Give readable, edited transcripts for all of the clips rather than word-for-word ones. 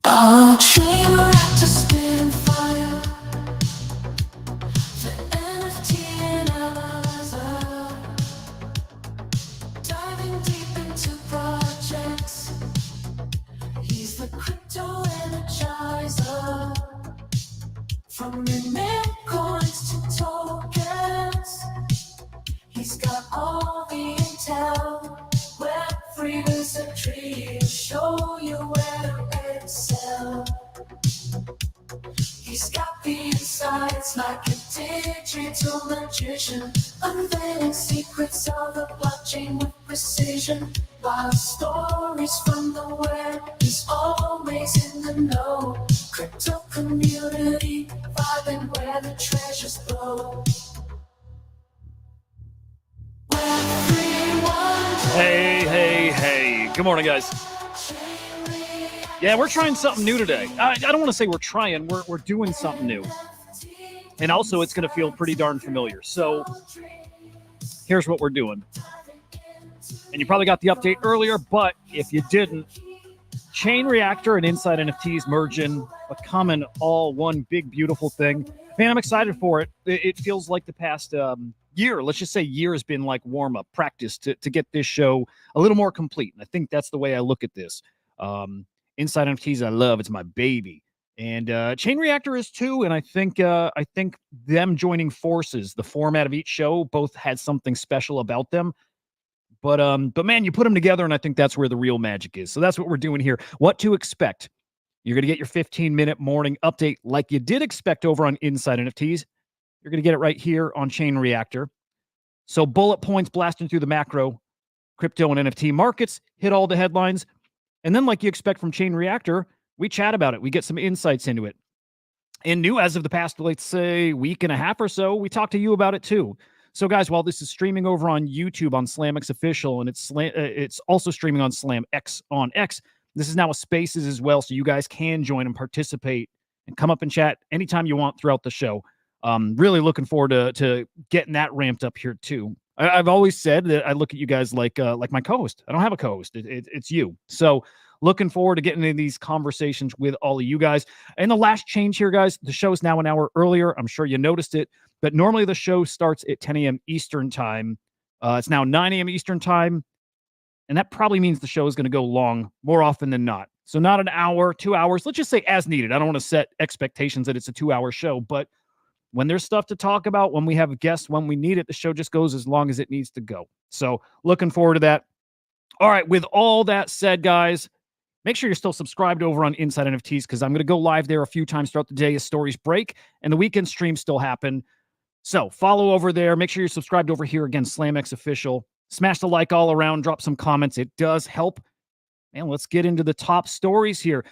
A train wrecked to spin fire. The NFT analyzer, diving deep into projects. He's the crypto energizer. From mint coins to tokens, he's got all the intel. Web3 is a tree to show you where to excel. He's got the insights like a digital magician, unveiling secrets of the blockchain with precision. Wild stories from the web, he's always in the know. Crypto community, vibing where the treasures flow. Hey. Good morning, guys. Yeah, we're trying something new today. I don't want to say we're trying. We're doing something new. And also, it's going to feel pretty darn familiar. So here's what we're doing. And you probably got the update earlier, but if you didn't, Chain Reactor and Inside NFTs merging, becoming all one big, beautiful thing. Man, I'm excited for it. It feels like the past year, let's just say year, has been like warm-up, practice to get this show a little more complete. And I think that's the way I look at this. Inside NFTs, I love. It's my baby. And Chain Reactor is too. And I think them joining forces, the format of each show, both had something special about them. But man, you put them together, and I think that's where the real magic is. So that's what we're doing here. What to expect. You're going to get your 15-minute morning update like you did expect over on Inside NFTs. You're going to get it right here on Chain Reactor. So bullet points blasting through the macro, crypto and NFT markets, hit all the headlines. And then like you expect from Chain Reactor, we chat about it. We get some insights into it. And new as of the past, let's say, week and a half or so, we talked to you about it too. So guys, while this is streaming over on YouTube on SlamX Official, and it's also streaming on SlamX on X, this is now a Spaces as well, so you guys can join and participate and come up and chat anytime you want throughout the show. Really looking forward to getting that ramped up here too. I've always said that I look at you guys like my co-host. I don't have a co-host. It's you. So looking forward to getting into these conversations with all of you guys. And the last change here, guys, the show is now an hour earlier. I'm sure you noticed it, but normally the show starts at 10 a.m. Eastern time. It's now 9 a.m. Eastern time. And that probably means the show is going to go long more often than not. So not an hour, 2 hours. Let's just say as needed. I don't want to set expectations that it's a 2-hour show, but when there's stuff to talk about, when we have guests, when we need it, the show just goes as long as it needs to go. So looking forward to that. All right, with all that said, guys, make sure you're still subscribed over on Inside NFTs because I'm going to go live there a few times throughout the day as stories break and the weekend streams still happen. So follow over there. Make sure you're subscribed over here. Again, SlamX Official. Smash the like all around. Drop some comments. It does help. And let's get into the top stories here.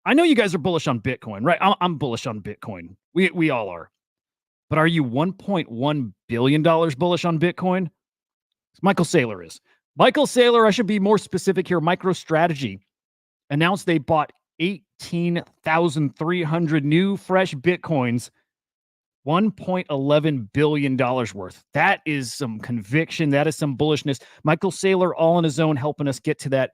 I know you guys are bullish on Bitcoin, right? I'm bullish on Bitcoin. We all are. But are you $1.1 billion bullish on Bitcoin? Michael Saylor is. Michael Saylor, I should be more specific here, MicroStrategy announced they bought 18,300 new fresh Bitcoins, $1.11 billion worth. That is some conviction. That is some bullishness. Michael Saylor all on his own helping us get to that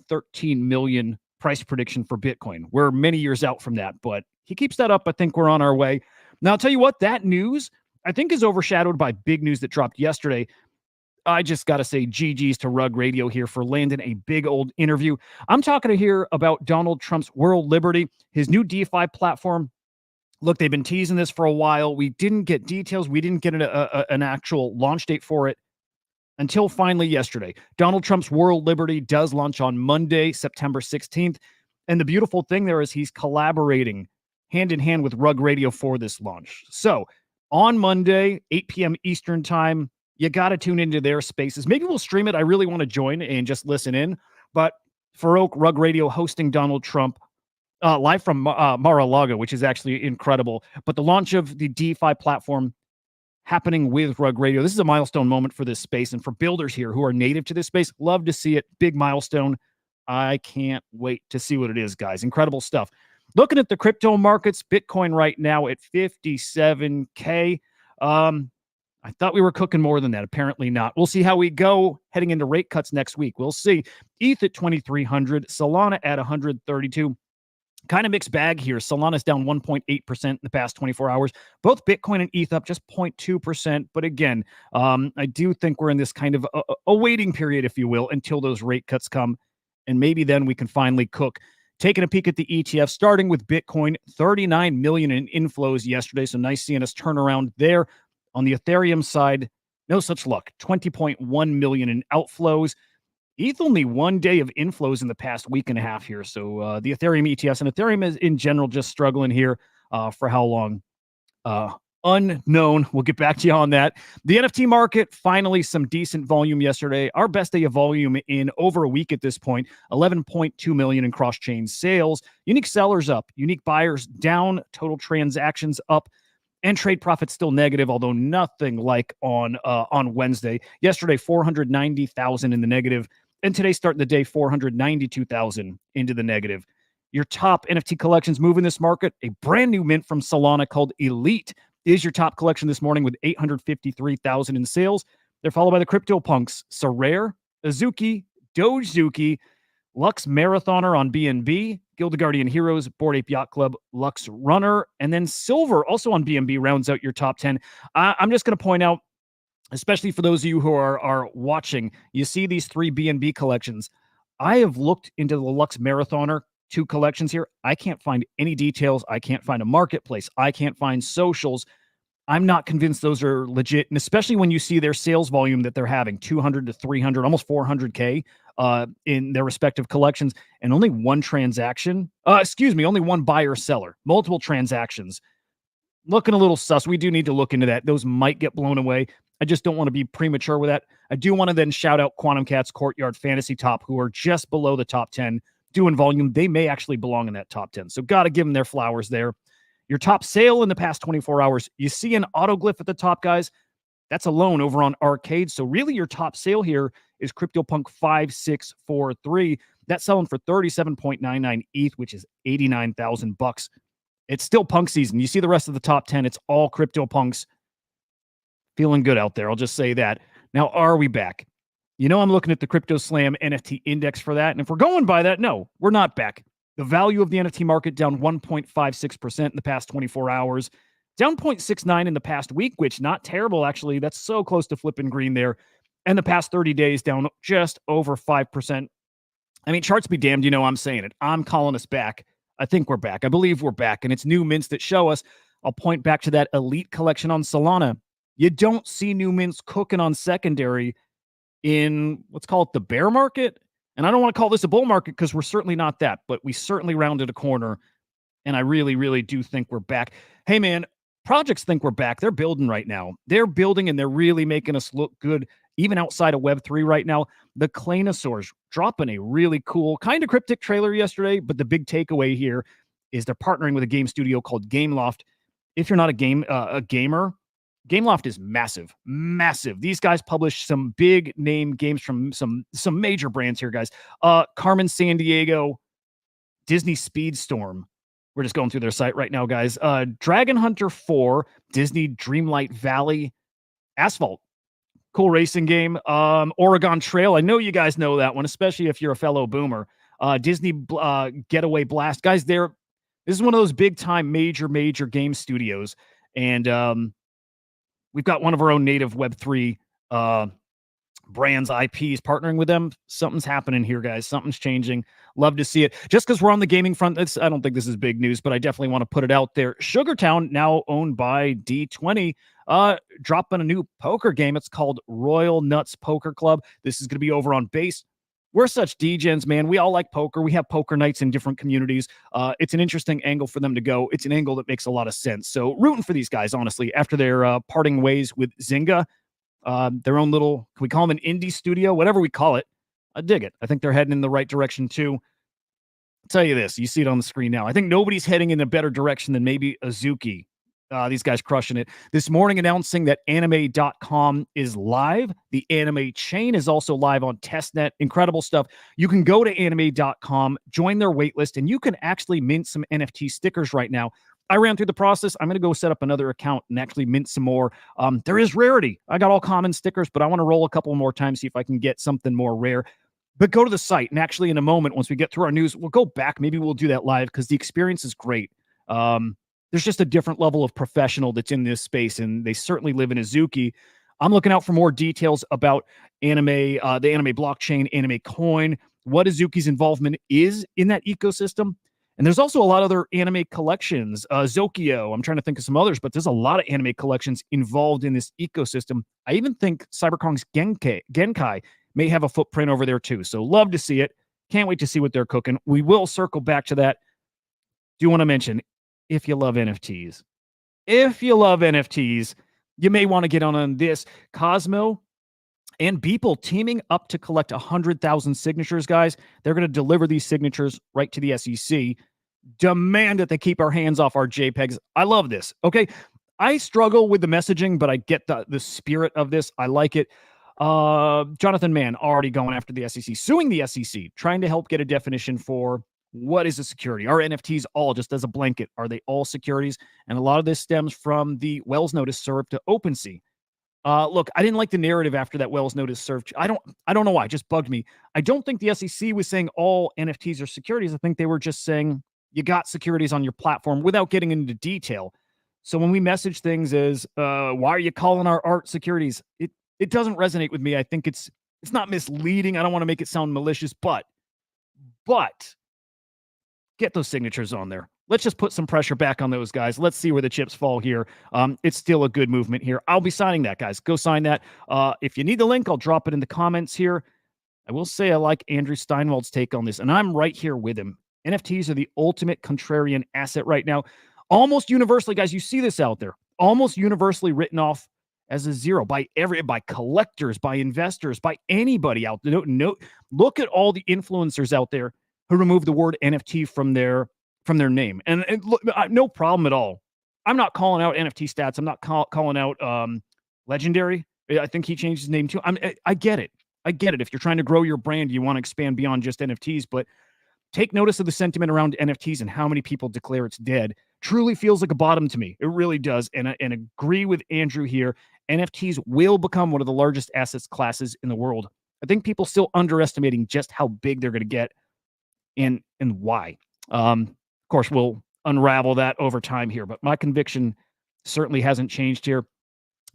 13 million price prediction for Bitcoin. We're many years out from that, but he keeps that up. I think we're on our way. Now, I'll tell you what, that news, I think, is overshadowed by big news that dropped yesterday. I just got to say GG's to Rug Radio here for landing a big old interview. I'm talking to here about Donald Trump's World Liberty, his new DeFi platform. Look, they've been teasing this for a while. We didn't get details. We didn't get an actual launch date for it until finally yesterday. Donald Trump's World Liberty does launch on Monday, September 16th. And the beautiful thing there is he's collaborating hand in hand with Rug Radio for this launch. So on Monday, 8 p.m. Eastern time, you got to tune into their spaces. Maybe we'll stream it. I really want to join and just listen in. But Farouk, Rug Radio hosting Donald Trump live from Mar-a-Lago, which is actually incredible. But the launch of the DeFi platform happening with Rug Radio. This is a milestone moment for this space and for builders here who are native to this space. Love to see it. Big milestone. I can't wait to see what it is, guys. Incredible stuff. Looking at the crypto markets, Bitcoin right now at 57K. I thought we were cooking more than that. Apparently not. We'll see how we go heading into rate cuts next week. We'll see. ETH at 2,300. Solana at 132. Kind of mixed bag here. Solana's down 1.8% in the past 24 hours. Both Bitcoin and ETH up just 0.2%. But again, I do think we're in this kind of a waiting period, if you will, until those rate cuts come. And maybe then we can finally cook. Taking a peek at the ETF, starting with Bitcoin, 39 million in inflows yesterday. So nice seeing us turn around there. On the Ethereum side, no such luck. 20.1 million in outflows. ETH only 1 day of inflows in the past week and a half here. So the Ethereum ETFs and Ethereum is in general just struggling here for how long? Unknown. We'll get back to you on that. The NFT market, finally some decent volume yesterday. Our best day of volume in over a week at this point. 11.2 million in cross-chain sales. Unique sellers up. Unique buyers down. Total transactions up. And trade profits still negative, although nothing like on Wednesday. Yesterday, 490,000 in the negative. And today, starting the day, 492,000 into the negative. Your top NFT collections move in this market. A brand new mint from Solana called Elite is your top collection this morning with 853,000 in sales. They're followed by the CryptoPunks, Sorare, Azuki, Dogezuki, Lux Marathoner on BNB, Guild Guardian Heroes, Bored Ape Yacht Club, Lux Runner, and then Silver, also on BNB, rounds out your top 10. I'm just going to point out, especially for those of you who are watching, you see these 3 BNB collections. I have looked into the Lux Marathoner 2 collections here. I can't find any details. I can't find a marketplace. I can't find socials. I'm not convinced those are legit, and especially when you see their sales volume that they're having, 200 to 300, almost 400K in their respective collections, and only one transaction. Only one buyer seller, multiple transactions. Looking a little sus. We do need to look into that. Those might get blown away. I just don't want to be premature with that. I do want to then shout out Quantum Cat's Courtyard Fantasy Top, who are just below the top 10 doing volume. They may actually belong in that top 10. So got to give them their flowers there. Your top sale in the past 24 hours, you see an autoglyph at the top, guys. That's a loan over on Arcade. So really your top sale here is CryptoPunk 5643. That's selling for 37.99 ETH, which is 89,000 bucks. It's still punk season. You see the rest of the top 10. It's all CryptoPunks. Feeling good out there. I'll just say that. Now, are we back? You know, I'm looking at the Crypto Slam NFT index for that. And if we're going by that, no, we're not back. The value of the NFT market down 1.56% in the past 24 hours, down 0.69 in the past week, which not terrible, actually. That's so close to flipping green there. And the past 30 days down just over 5%. I mean, charts be damned, you know I'm saying it. I'm calling us back. I think we're back. I believe we're back. And it's new mints that show us. I'll point back to that Elite collection on Solana. You don't see new mints cooking on secondary in, let's call it the bear market. And I don't want to call this a bull market because we're certainly not that, but we certainly rounded a corner. And I really, really do think we're back. Hey, man, projects think we're back. They're building right now. They're building and they're really making us look good, even outside of Web3 right now. The Claynosaurs dropping a really cool, kind of cryptic trailer yesterday, but the big takeaway here is they're partnering with a game studio called Gameloft. If you're not a gamer, Gameloft is massive, massive. These guys publish some big name games from some major brands here, guys. Carmen Sandiego, Disney Speedstorm. We're just going through their site right now, guys. Dragon Hunter 4, Disney Dreamlight Valley, Asphalt. Cool racing game. Oregon Trail. I know you guys know that one, especially if you're a fellow boomer. Disney Getaway Blast. Guys, this is one of those big-time major game studios. And we've got one of our own native Web3 brands, IPs, partnering with them. Something's happening here, guys. Something's changing. Love to see it. Just because we're on the gaming front, I don't think this is big news, but I definitely want to put it out there. Sugartown, now owned by D20, dropping a new poker game. It's called Royal Nuts Poker Club. This is going to be over on Base. We're such degens, man. We all like poker. We have poker nights in different communities. It's an interesting angle for them to go. It's an angle that makes a lot of sense. So rooting for these guys, honestly, after their parting ways with Zynga, their own little, can we call them an indie studio? Whatever we call it. I dig it. I think they're heading in the right direction too. I'll tell you this. You see it on the screen now. I think nobody's heading in a better direction than maybe Azuki. These guys crushing it. This morning announcing that anime.com is live. The anime chain is also live on testnet. Incredible stuff. You can go to anime.com, join their waitlist, and you can actually mint some NFT stickers right now. I ran through the process. I'm going to go set up another account and actually mint some more. There is rarity. I got all common stickers, but I want to roll a couple more times, see if I can get something more rare. But go to the site, and actually in a moment, once we get through our news, we'll go back. Maybe we'll do that live because the experience is great. There's just a different level of professional that's in this space, and they certainly live in Azuki. I'm looking out for more details about anime, the anime blockchain, anime coin, what Azuki's involvement is in that ecosystem. And there's also a lot of other anime collections, Zokyo. I'm trying to think of some others, but there's a lot of anime collections involved in this ecosystem. I even think Cyberkong's Genkai may have a footprint over there too. So love to see it. Can't wait to see what they're cooking. We will circle back to that. Do want to mention, if you love NFTs, you may want to get on this. Cosmo and Beeple teaming up to collect 100,000 signatures, guys. They're going to deliver these signatures right to the SEC. Demand that they keep our hands off our JPEGs. I love this. Okay. I struggle with the messaging, but I get the spirit of this. I like it. Jonathan Mann already going after the SEC, suing the SEC, trying to help get a definition for what is a security. Are NFTs all, just as a blanket, are they all securities? And a lot of this stems from the Wells notice served to OpenSea. Look, I didn't like the narrative after that Wells notice served. I don't know why. It just bugged me. I don't think the SEC was saying all NFTs are securities. I think they were just saying you got securities on your platform without getting into detail. So when we message things as, why are you calling our art securities? It doesn't resonate with me. I think it's not misleading. I don't want to make it sound malicious, but get those signatures on there. Let's just put some pressure back on those guys. Let's see where the chips fall here. It's still a good movement here. I'll be signing that, guys. Go sign that. If you need the link, I'll drop it in the comments here. I will say I like Andrew Steinwald's take on this, and I'm right here with him. NFTs are the ultimate contrarian asset right now. Almost universally, guys, you see this out there. Almost universally written off as a zero by collectors, by investors, by anybody out there. No, look at all the influencers out there who remove the word NFT from their name. And look, no problem at all. I'm not calling out NFT stats. I'm not calling out Legendary. I think he changed his name too. I get it. I get it. If you're trying to grow your brand, you want to expand beyond just NFTs, but take notice of the sentiment around NFTs and how many people declare it's dead. Truly feels like a bottom to me. It really does. And agree with Andrew here. NFTs will become one of the largest assets classes in the world. I think people still underestimating just how big they're going to get and why. Of course, we'll unravel that over time here, but my conviction certainly hasn't changed here.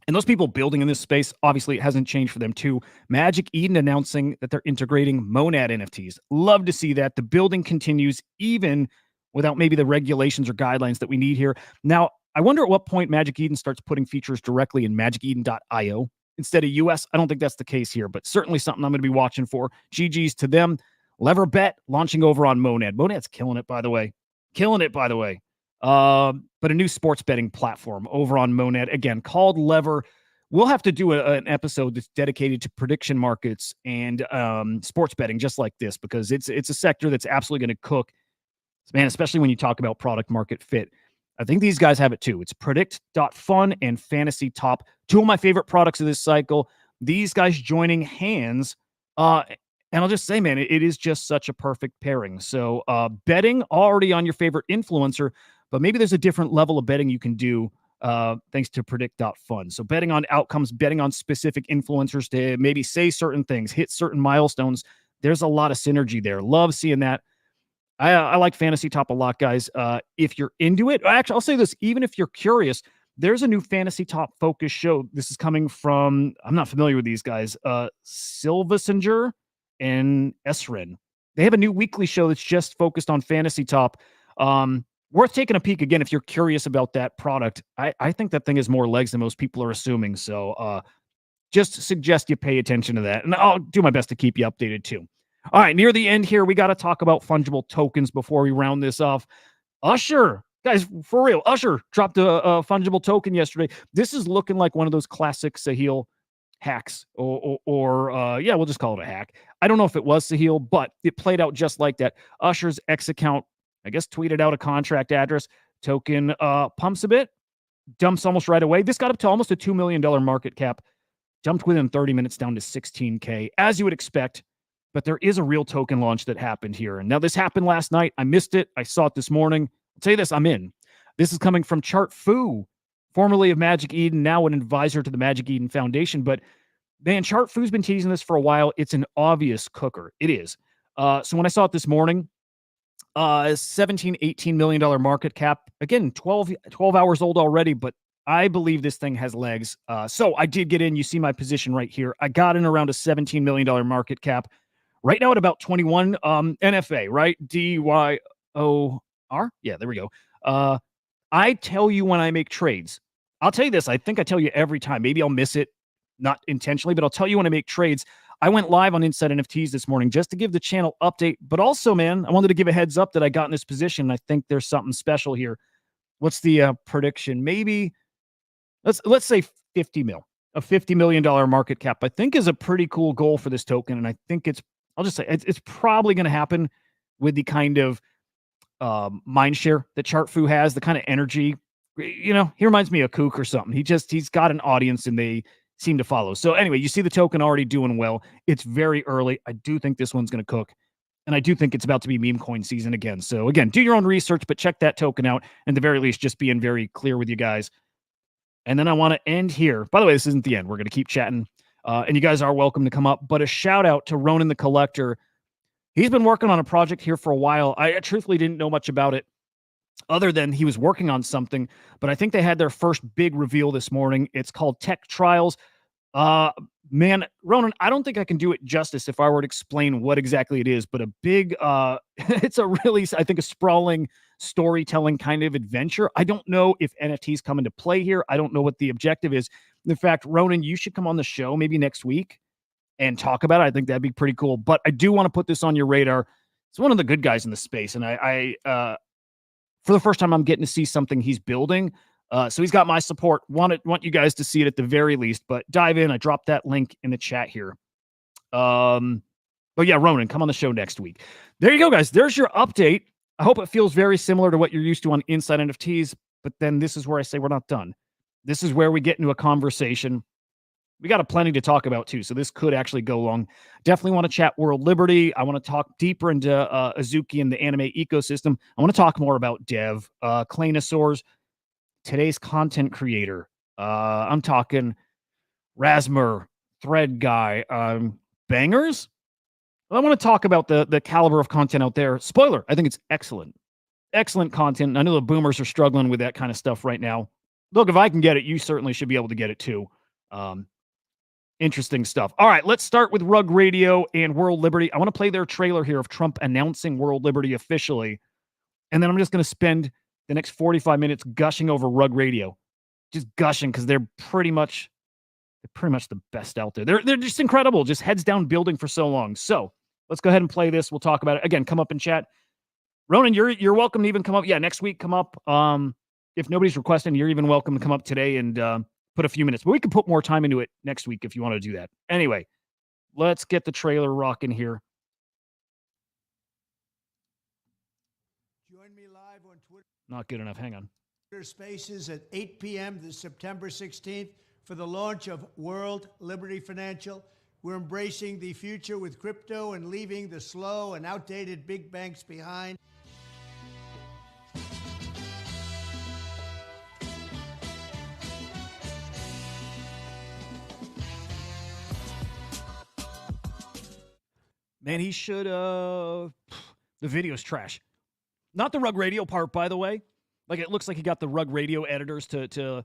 And those people building in this space, obviously, it hasn't changed for them too. Magic Eden announcing that they're integrating Monad NFTs. Love to see that. The building continues even without maybe the regulations or guidelines that we need here. Now, I wonder at what point Magic Eden starts putting features directly in magiceden.io instead of US. I don't think that's the case here, but certainly something I'm going to be watching for. GG's to them. Lever Bet launching over on Monad. Monad's killing it, by the way. But a new sports betting platform over on Monad, again, called Lever. We'll have to do an episode that's dedicated to prediction markets and sports betting just like this, because it's a sector that's absolutely going to cook, man, especially when you talk about product market fit. I think these guys have it too. It's Predict.fun and Fantasy Top, two of my favorite products of this cycle. These guys joining hands, and I'll just say, man, it is just such a perfect pairing. So betting already on your favorite influencer, but maybe there's a different level of betting you can do thanks to Predict.fun. So betting on outcomes, betting on specific influencers to maybe say certain things, hit certain milestones. There's a lot of synergy there. Love seeing that. I like Fantasy Top a lot, guys. If you're into it, actually, I'll say this, even if you're curious, there's a new Fantasy Top focus show. This is coming from, I'm not familiar with these guys, Silvasinger and Esrin. They have a new weekly show that's just focused on Fantasy Top. Worth taking a peek again if you're curious about that product. I think that thing has more legs than most people are assuming. So just suggest you pay attention to that. And I'll do my best to keep you updated too. All right, near the end here, we got to talk about fungible tokens before we round this off. Usher, guys, for real, Usher dropped a fungible token yesterday. This is looking like one of those classic Sahil hacks, or we'll just call it a hack. I don't know if it was Sahil, but it played out just like that. Usher's X account, I guess, tweeted out a contract address. Token pumps a bit, dumps almost right away. This got up to almost a $2 million market cap, dumped within 30 minutes down to 16K, as you would expect. But there is a real token launch that happened here. And now this happened last night. I missed it. I saw it this morning. I'll tell you this, I'm in. This is coming from Chart Fu, formerly of Magic Eden, now an advisor to the Magic Eden Foundation. But Man, Chartfoo's been teasing this for a while. It's an obvious cooker. It is. So when I saw it this morning, 17, $18 million market cap. Again, 12 hours old already, but I believe this thing has legs. So I did get in. You see my position right here. I got in around a $17 million market cap. Right now at about 21 NFA, right? DYOR. Yeah, there we go. I tell you when I make trades. I'll tell you this. I think I tell you every time. Maybe I'll miss it, not intentionally, but I'll tell you when I make trades. I went live on Inside NFTs this morning just to give the channel update, but also, man, I wanted to give a heads up that I got in this position. I think there's something special here. What's the prediction? Maybe let's say 50 mil, a $50 million market cap. I think is a pretty cool goal for this token, and I think I'll just say it's probably going to happen with the kind of mind share that Chartfoo has, the kind of energy. He reminds me of Kook or something. He's got an audience and they seem to follow. So anyway, you see the token already doing well. It's very early. I do think this one's going to cook. And I do think it's about to be meme coin season again. So again, do your own research, but check that token out. And at the very least, just being very clear with you guys. And then I want to end here. By the way, this isn't the end. We're going to keep chatting. And you guys are welcome to come up. But a shout out to Ronin the Collector. He's been working on a project here for a while. I truthfully didn't know much about it other than he was working on something. But I think they had their first big reveal this morning. It's called Tech Trials. Man, Ronin, I don't think I can do it justice if I were to explain what exactly it is, but a big, it's a really, I think, a sprawling storytelling kind of adventure. I don't know if NFTs come into play here. I don't know what the objective is. In fact, Ronin, you should come on the show maybe next week and talk about it. I think that'd be pretty cool, but I do want to put this on your radar. It's one of the good guys in the space. And I for the first time, I'm getting to see something he's building. So he's got my support. Want you guys to see it at the very least, but dive in. I dropped that link in the chat here. But yeah, Ronin, come on the show next week. There you go, guys. There's your update. I hope it feels very similar to what you're used to on Inside NFTs, but then this is where I say we're not done. This is where we get into a conversation. We got plenty to talk about too, so this could actually go long. Definitely want to chat World Liberty. I want to talk deeper into Azuki and the anime ecosystem. I want to talk more about Dev, Claynosaurs, today's content creator. I'm talking Rasmer, Thread Guy, Bangers. I want to talk about the caliber of content out there. Spoiler, I think it's excellent. Excellent content. I know the boomers are struggling with that kind of stuff right now. Look, if I can get it, you certainly should be able to get it too. Interesting stuff. All right, let's start with Rug Radio and World Liberty. I want to play their trailer here of Trump announcing World Liberty officially. And then I'm just going to spend the next 45 minutes gushing over Rug Radio. Just gushing because they're pretty much the best out there. They're just incredible. Just heads down building for so long. So let's go ahead and play this. We'll talk about it. Again, come up and chat. Ronin, you're welcome to even come up. Yeah, next week, come up. If nobody's requesting, you're even welcome to come up today and put a few minutes. But we can put more time into it next week if you want to do that. Anyway, let's get the trailer rocking here. Join me live on Twitter. Not good enough. Hang on. Twitter Spaces at 8 p.m. this September 16th for the launch of World Liberty Financial. We're embracing the future with crypto and leaving the slow and outdated big banks behind. Man, he should, the video's trash. Not the Rug Radio part, by the way. Like, it looks like he got the Rug Radio editors to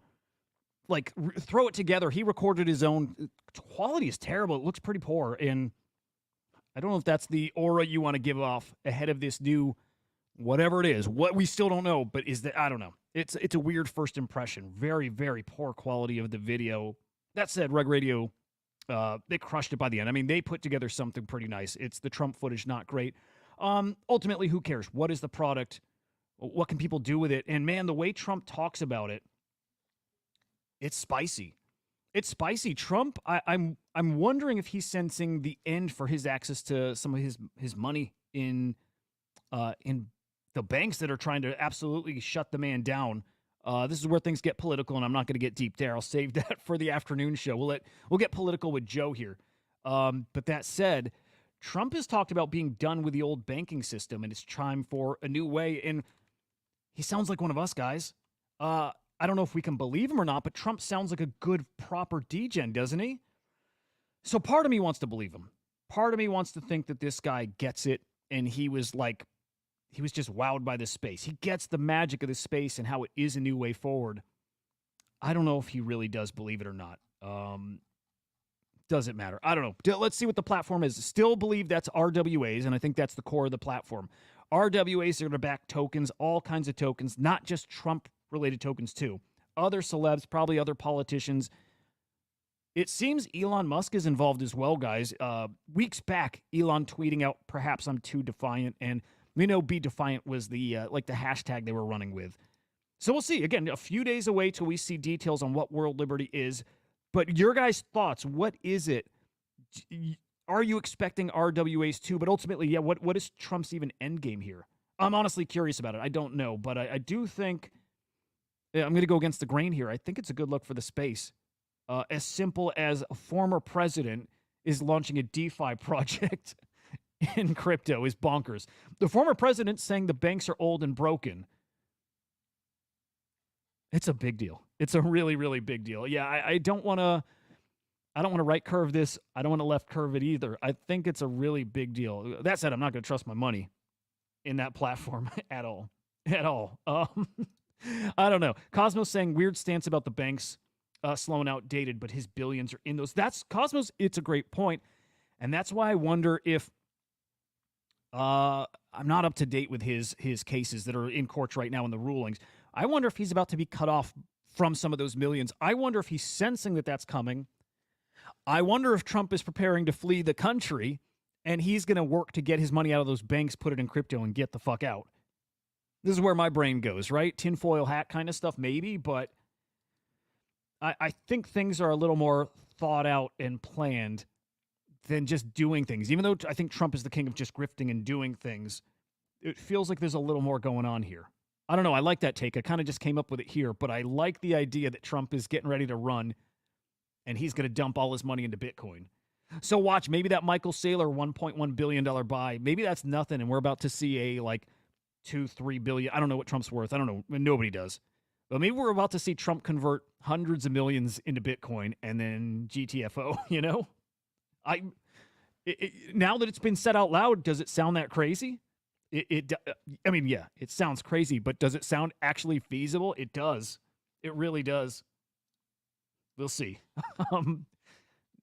throw it together. He recorded his own. Quality is terrible. It looks pretty poor. And I don't know if that's the aura you want to give off ahead of this new, whatever it is. What we still don't know, but I don't know. It's a weird first impression. Very, very poor quality of the video. That said, Rug Radio, they crushed it by the end. I mean, they put together something pretty nice. It's the Trump footage, not great. Ultimately, who cares? What is the product? What can people do with it? And man, the way Trump talks about it, it's spicy. It's spicy. Trump, I'm wondering if he's sensing the end for his access to some of his money in the banks that are trying to absolutely shut the man down. This is where things get political, and I'm not going to get deep there. I'll save that for the afternoon show. We'll get political with Joe here. But that said, Trump has talked about being done with the old banking system, and it's time for a new way. And he sounds like one of us guys. I don't know if we can believe him or not, but Trump sounds like a good, proper degen, doesn't he? So part of me wants to believe him. Part of me wants to think that this guy gets it, and he was just wowed by this space. He gets the magic of this space and how it is a new way forward. I don't know if he really does believe it or not. Doesn't matter. I don't know. Let's see what the platform is. Still believe that's RWAs, and I think that's the core of the platform. RWAs are going to back tokens, all kinds of tokens, not just Trump-related tokens too. Other celebs, probably other politicians. It seems Elon Musk is involved as well, guys. Weeks back, Elon tweeting out, "Perhaps I'm too defiant," and we know "Be Defiant" was the the hashtag they were running with. So we'll see. Again, a few days away till we see details on what World Liberty is. But your guys' thoughts, what is it? Are you expecting RWAs too? But ultimately, yeah, what is Trump's even end game here? I'm honestly curious about it. I don't know, but I do think I'm going to go against the grain here. I think it's a good look for the space. As simple as a former president is launching a DeFi project in crypto is bonkers. The former president saying the banks are old and broken. It's a big deal. It's a really, really big deal. Yeah, I don't want to right curve this. I don't want to left curve it either. I think it's a really big deal. That said, I'm not going to trust my money in that platform at all. At all. I don't know. Cosmos saying weird stance about the banks slowing outdated, but his billions are in those. That's Cosmos. It's a great point. And that's why I wonder if I'm not up to date with his cases that are in courts right now in the rulings. I wonder if he's about to be cut off from some of those millions. I wonder if he's sensing that that's coming. I wonder if Trump is preparing to flee the country and he's going to work to get his money out of those banks, put it in crypto, and get the fuck out. This is where my brain goes, right? Tinfoil hat kind of stuff, maybe, but I think things are a little more thought out and planned than just doing things. Even though I think Trump is the king of just grifting and doing things, it feels like there's a little more going on here. I don't know. I like that take. I kind of just came up with it here, but I like the idea that Trump is getting ready to run and he's going to dump all his money into Bitcoin. So watch, maybe that Michael Saylor $1.1 billion buy, maybe that's nothing, and we're about to see a like 2-3 billion. I don't know what Trump's worth. I don't know. Nobody does. But maybe we're about to see Trump convert hundreds of millions into Bitcoin and then GTFO, you know? Now that it's been said out loud, does it sound that crazy? I mean, yeah, it sounds crazy, but does it sound actually feasible? It does. It really does. We'll see.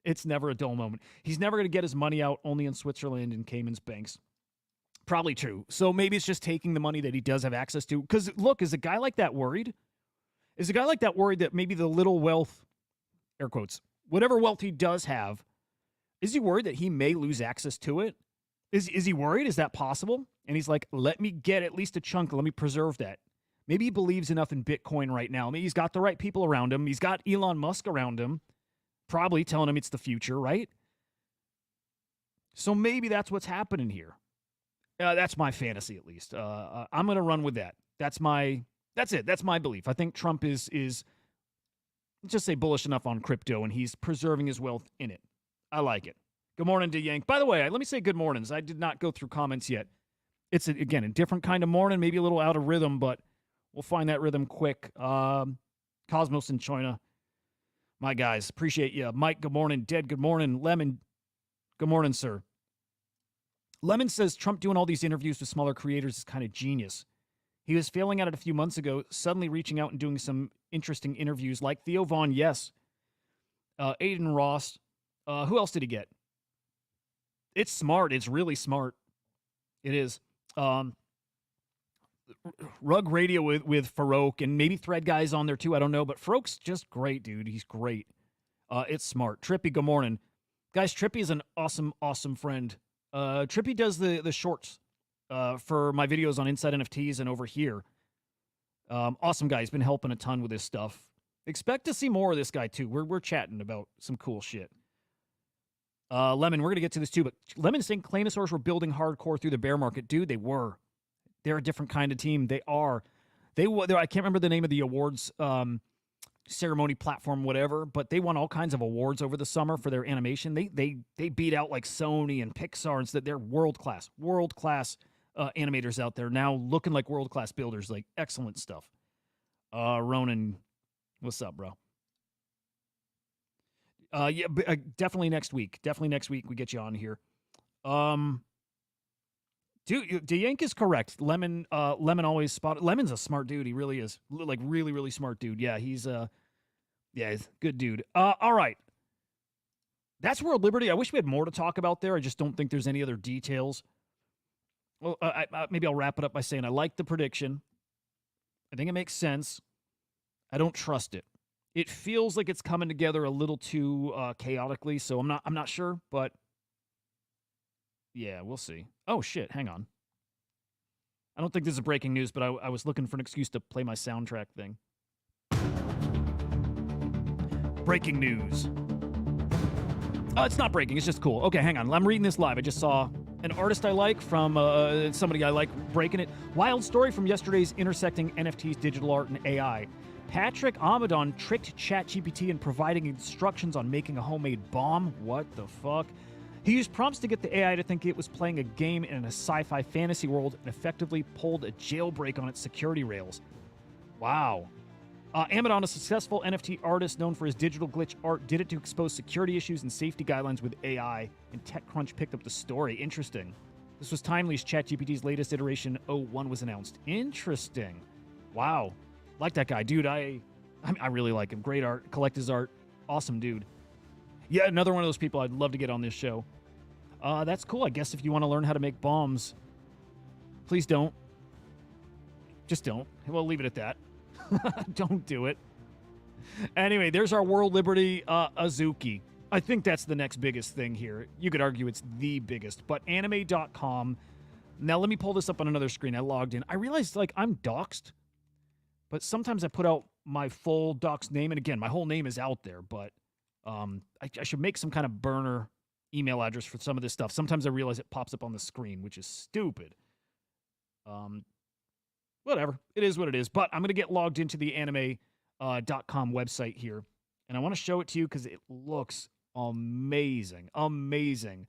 It's never a dull moment. He's never going to get his money out only in Switzerland and Cayman's banks. Probably true. So maybe it's just taking the money that he does have access to. Because, look, is a guy like that worried? Is a guy like that worried that maybe the little wealth, air quotes, whatever wealth he does have, is he worried that he may lose access to it? Is he worried? Is that possible? And he's like, let me get at least a chunk. Let me preserve that. Maybe he believes enough in Bitcoin right now. Maybe he's got the right people around him. He's got Elon Musk around him, probably telling him it's the future, right? So maybe that's what's happening here. That's my fantasy, at least. I'm going to run with that. That's it. That's my belief. I think Trump is let's just say bullish enough on crypto, and he's preserving his wealth in it. I like it. Good morning to Yank. By the way, let me say good mornings. I did not go through comments yet. It's, again, a different kind of morning, maybe a little out of rhythm, but we'll find that rhythm quick. Cosmos in China. My guys, appreciate you. Mike, good morning. Dead, good morning. Lemon, good morning, sir. Lemon says Trump doing all these interviews with smaller creators is kind of genius. He was failing at it a few months ago, suddenly reaching out and doing some interesting interviews like Theo Vaughn, yes. Aiden Ross. Who else did he get? It's smart. It's really smart. It is. Rug Radio with Farouk, and maybe Thread Guy's on there too. I don't know, but Farouk's just great, dude. He's great. It's smart. Trippy, good morning. Guys, Trippy is an awesome, awesome friend. Trippy does the shorts for my videos on Inside NFTs and over here. Awesome guy. He's been helping a ton with this stuff. Expect to see more of this guy too. We're chatting about some cool shit. Lemon, we're going to get to this too, but Lemon's saying Claynosaurs were building hardcore through the bear market. Dude, they were. They're a different kind of team. They are. I can't remember the name of the awards ceremony platform, whatever, but they won all kinds of awards over the summer for their animation. They beat out like Sony and Pixar and stuff. They're world-class animators out there now looking like world-class builders. Like, excellent stuff. Ronin, what's up, bro? Yeah, definitely next week. Definitely next week we get you on here. Dude, DeYank is correct. Lemon always spotted. Lemon's a smart dude. He really is. Like really, really smart dude. Yeah, he's yeah, he's a good dude. All right. That's World Liberty. I wish we had more to talk about there. I just don't think there's any other details. Well, maybe I'll wrap it up by saying I like the prediction. I think it makes sense. I don't trust it. It feels like it's coming together a little too chaotically, so I'm not sure, but yeah, we'll see. Oh shit, hang on. I don't think this is breaking news, but I was looking for an excuse to play my soundtrack thing. Breaking news. It's not breaking, it's just cool. Okay, hang on. I'm reading this live. I just saw an artist I like from somebody I like breaking it. Wild story from yesterday's Intersecting NFTs, Digital Art, and AI. Patrick Amadon tricked ChatGPT in providing instructions on making a homemade bomb. What the fuck? He used prompts to get the AI to think it was playing a game in a sci-fi fantasy world and effectively pulled a jailbreak on its security rails. Wow. Amadon, a successful NFT artist known for his digital glitch art, did it to expose security issues and safety guidelines with AI, and TechCrunch picked up the story. Interesting. This was timely as ChatGPT's latest iteration, O1, was announced. Interesting. Wow. Like that guy. Dude, I really like him. Great art. Collect his art. Awesome dude. Yeah, another one of those people I'd love to get on this show. That's cool. I guess if you want to learn how to make bombs, please don't. Just don't. We'll leave it at that. Don't do it. Anyway, there's our World Liberty Azuki. I think that's the next biggest thing here. You could argue it's the biggest, but anime.com. Now let me pull this up on another screen. I logged in. I realized like I'm doxxed, but sometimes I put out my full doxed name, and again, my whole name is out there, but I should make some kind of burner email address for some of this stuff. Sometimes I realize it pops up on the screen, which is stupid. Whatever. It is what it is. But I'm going to get logged into the anime.com website here. And I want to show it to you because it looks amazing. Amazing.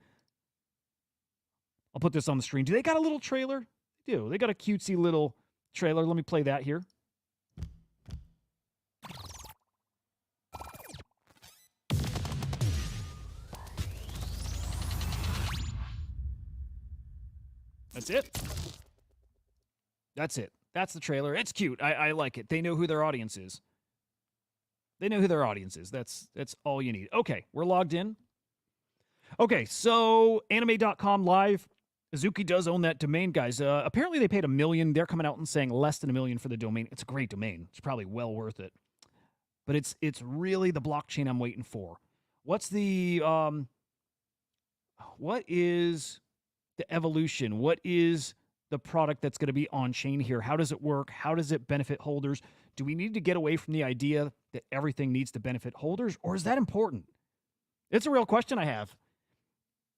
I'll put this on the screen. Do they got a little trailer? They do. They got a cutesy little trailer. Let me play that here. That's it. That's it. That's the trailer. It's cute. I like it. They know who their audience is. They know who their audience is. That's all you need. Okay, we're logged in. Okay, so anime.com live. Azuki does own that domain, guys. Apparently they paid $1 million. They're coming out and saying less than $1 million for the domain. It's a great domain. It's probably well worth it. But it's really the blockchain I'm waiting for. What's the what is the evolution? What is the product that's going to be on chain here? How does it work? How does it benefit holders? Do we need to get away from the idea that everything needs to benefit holders, or is that important? It's a real question I have.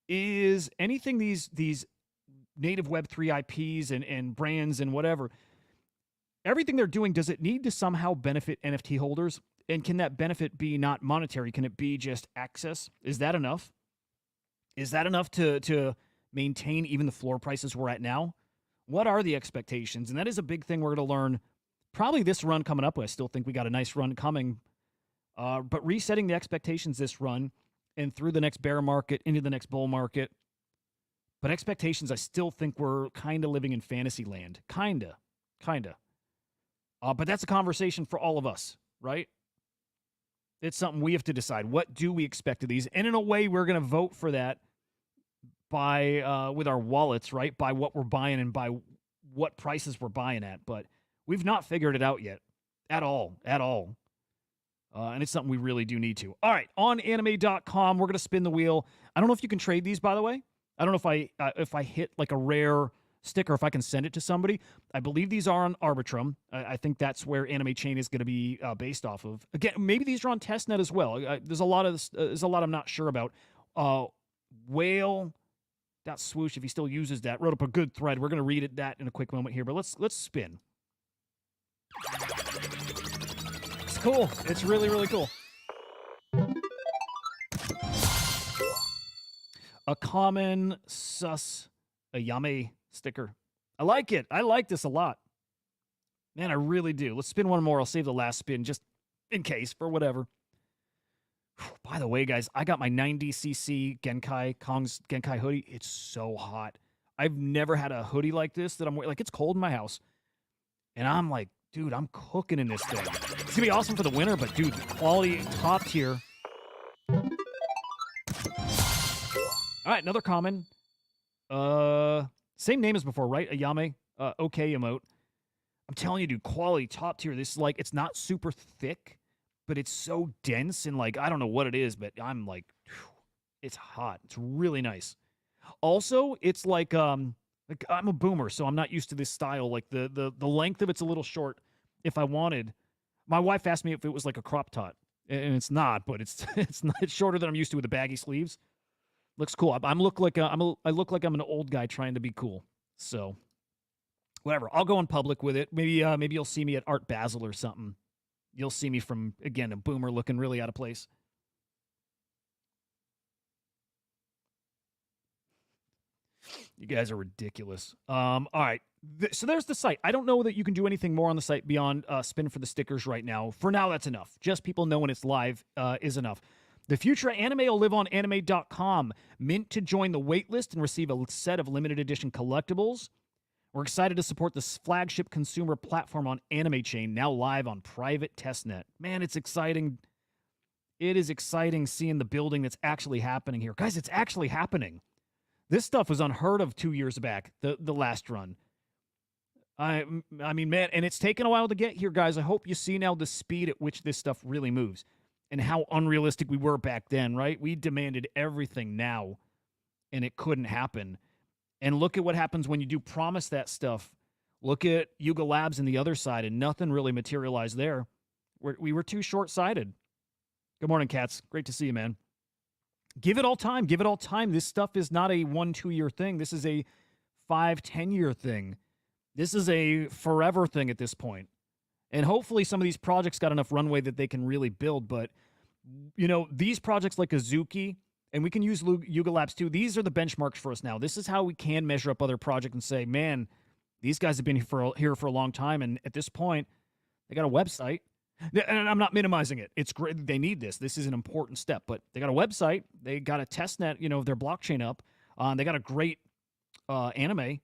Is anything these native Web3 IPs and brands and whatever, everything they're doing, does it need to somehow benefit NFT holders? And can that benefit be not monetary? Can it be just access? Is that enough? Is that enough to maintain even the floor prices we're at now? What are the expectations? And that is a big thing we're going to learn probably this run coming up. I still think we got a nice run coming. But resetting the expectations this run and through the next bear market into the next bull market. But expectations, I still think we're kind of living in fantasy land. Kind of. But that's a conversation for all of us, right? It's something we have to decide. What do we expect of these? And in a way, we're going to vote for that by with our wallets, right? By what we're buying and by what prices we're buying at. But we've not figured it out yet. At all. And it's something we really do need to. All right, on anime.com, we're going to spin the wheel. I don't know if you can trade these, by the way. I don't know if I hit like a rare sticker, if I can send it to somebody. I believe these are on Arbitrum. I think that's where Anime Chain is going to be based off of. Again, maybe these are on testnet as well. There's a lot I'm not sure about. Whale.swoosh, if he still uses that, wrote up a good thread. We're going to read that in a quick moment here, but let's spin. It's cool. It's really, really cool. A common sus Ayame sticker. I like it. I like this a lot. Man, I really do. Let's spin one more. I'll save the last spin just in case for whatever. By the way, guys, I got my 90cc Kong's Genkai hoodie. It's so hot. I've never had a hoodie like this that I'm wearing. Like, it's cold in my house. And I'm like, dude, I'm cooking in this thing. It's going to be awesome for the winter, but, dude, the quality, top tier. All right, another common. Same name as before, right? Ayame. Okay emote. I'm telling you, dude, quality, top tier. This is like, it's not super thick, but it's so dense and like, I don't know what it is, but I'm like, whew, it's hot. It's really nice. Also, it's like I'm a boomer, so I'm not used to this style. Like the length of it's a little short. If I wanted, my wife asked me if it was like a crop top, and it's not, but it's it's shorter than I'm used to with the baggy sleeves. Looks cool. I look like I'm an old guy trying to be cool. So whatever. I'll go in public with it. Maybe you'll see me at Art Basel or something. You'll see me from, again, a boomer looking really out of place. You guys are ridiculous. All right. So there's the site. I don't know that you can do anything more on the site beyond spin for the stickers right now. For now, that's enough. Just people knowing it's live is enough. The future of anime will live on anime.com. Mint to join the waitlist and receive a set of limited edition collectibles. We're excited to support this flagship consumer platform on Anime Chain, now live on private testnet. Man, it's exciting. It is exciting seeing the building that's actually happening here. Guys, it's actually happening. This stuff was unheard of 2 years back, the last run. I mean, man, and it's taken a while to get here, guys. I hope you see now the speed at which this stuff really moves and how unrealistic we were back then, right? We demanded everything now, and it couldn't happen. And look at what happens when you do promise that stuff. Look at Yuga Labs and the other side, and nothing really materialized there. We were too short-sighted. Good morning, Cats. Great to see you, man. Give it all time. Give it all time. This stuff is not a 1-2 year thing. This is a 5-10 year thing. This is a forever thing at this point. And hopefully some of these projects got enough runway that they can really build. But, you know, these projects like Azuki, and we can use Yuga Labs too, these are the benchmarks for us now. This is how we can measure up other projects and say, man, these guys have been here for a long time. And at this point, they got a website. And I'm not minimizing it. It's great. They need this. This is an important step. But they got a website. They got a testnet, you know, their blockchain up. They got a great anime.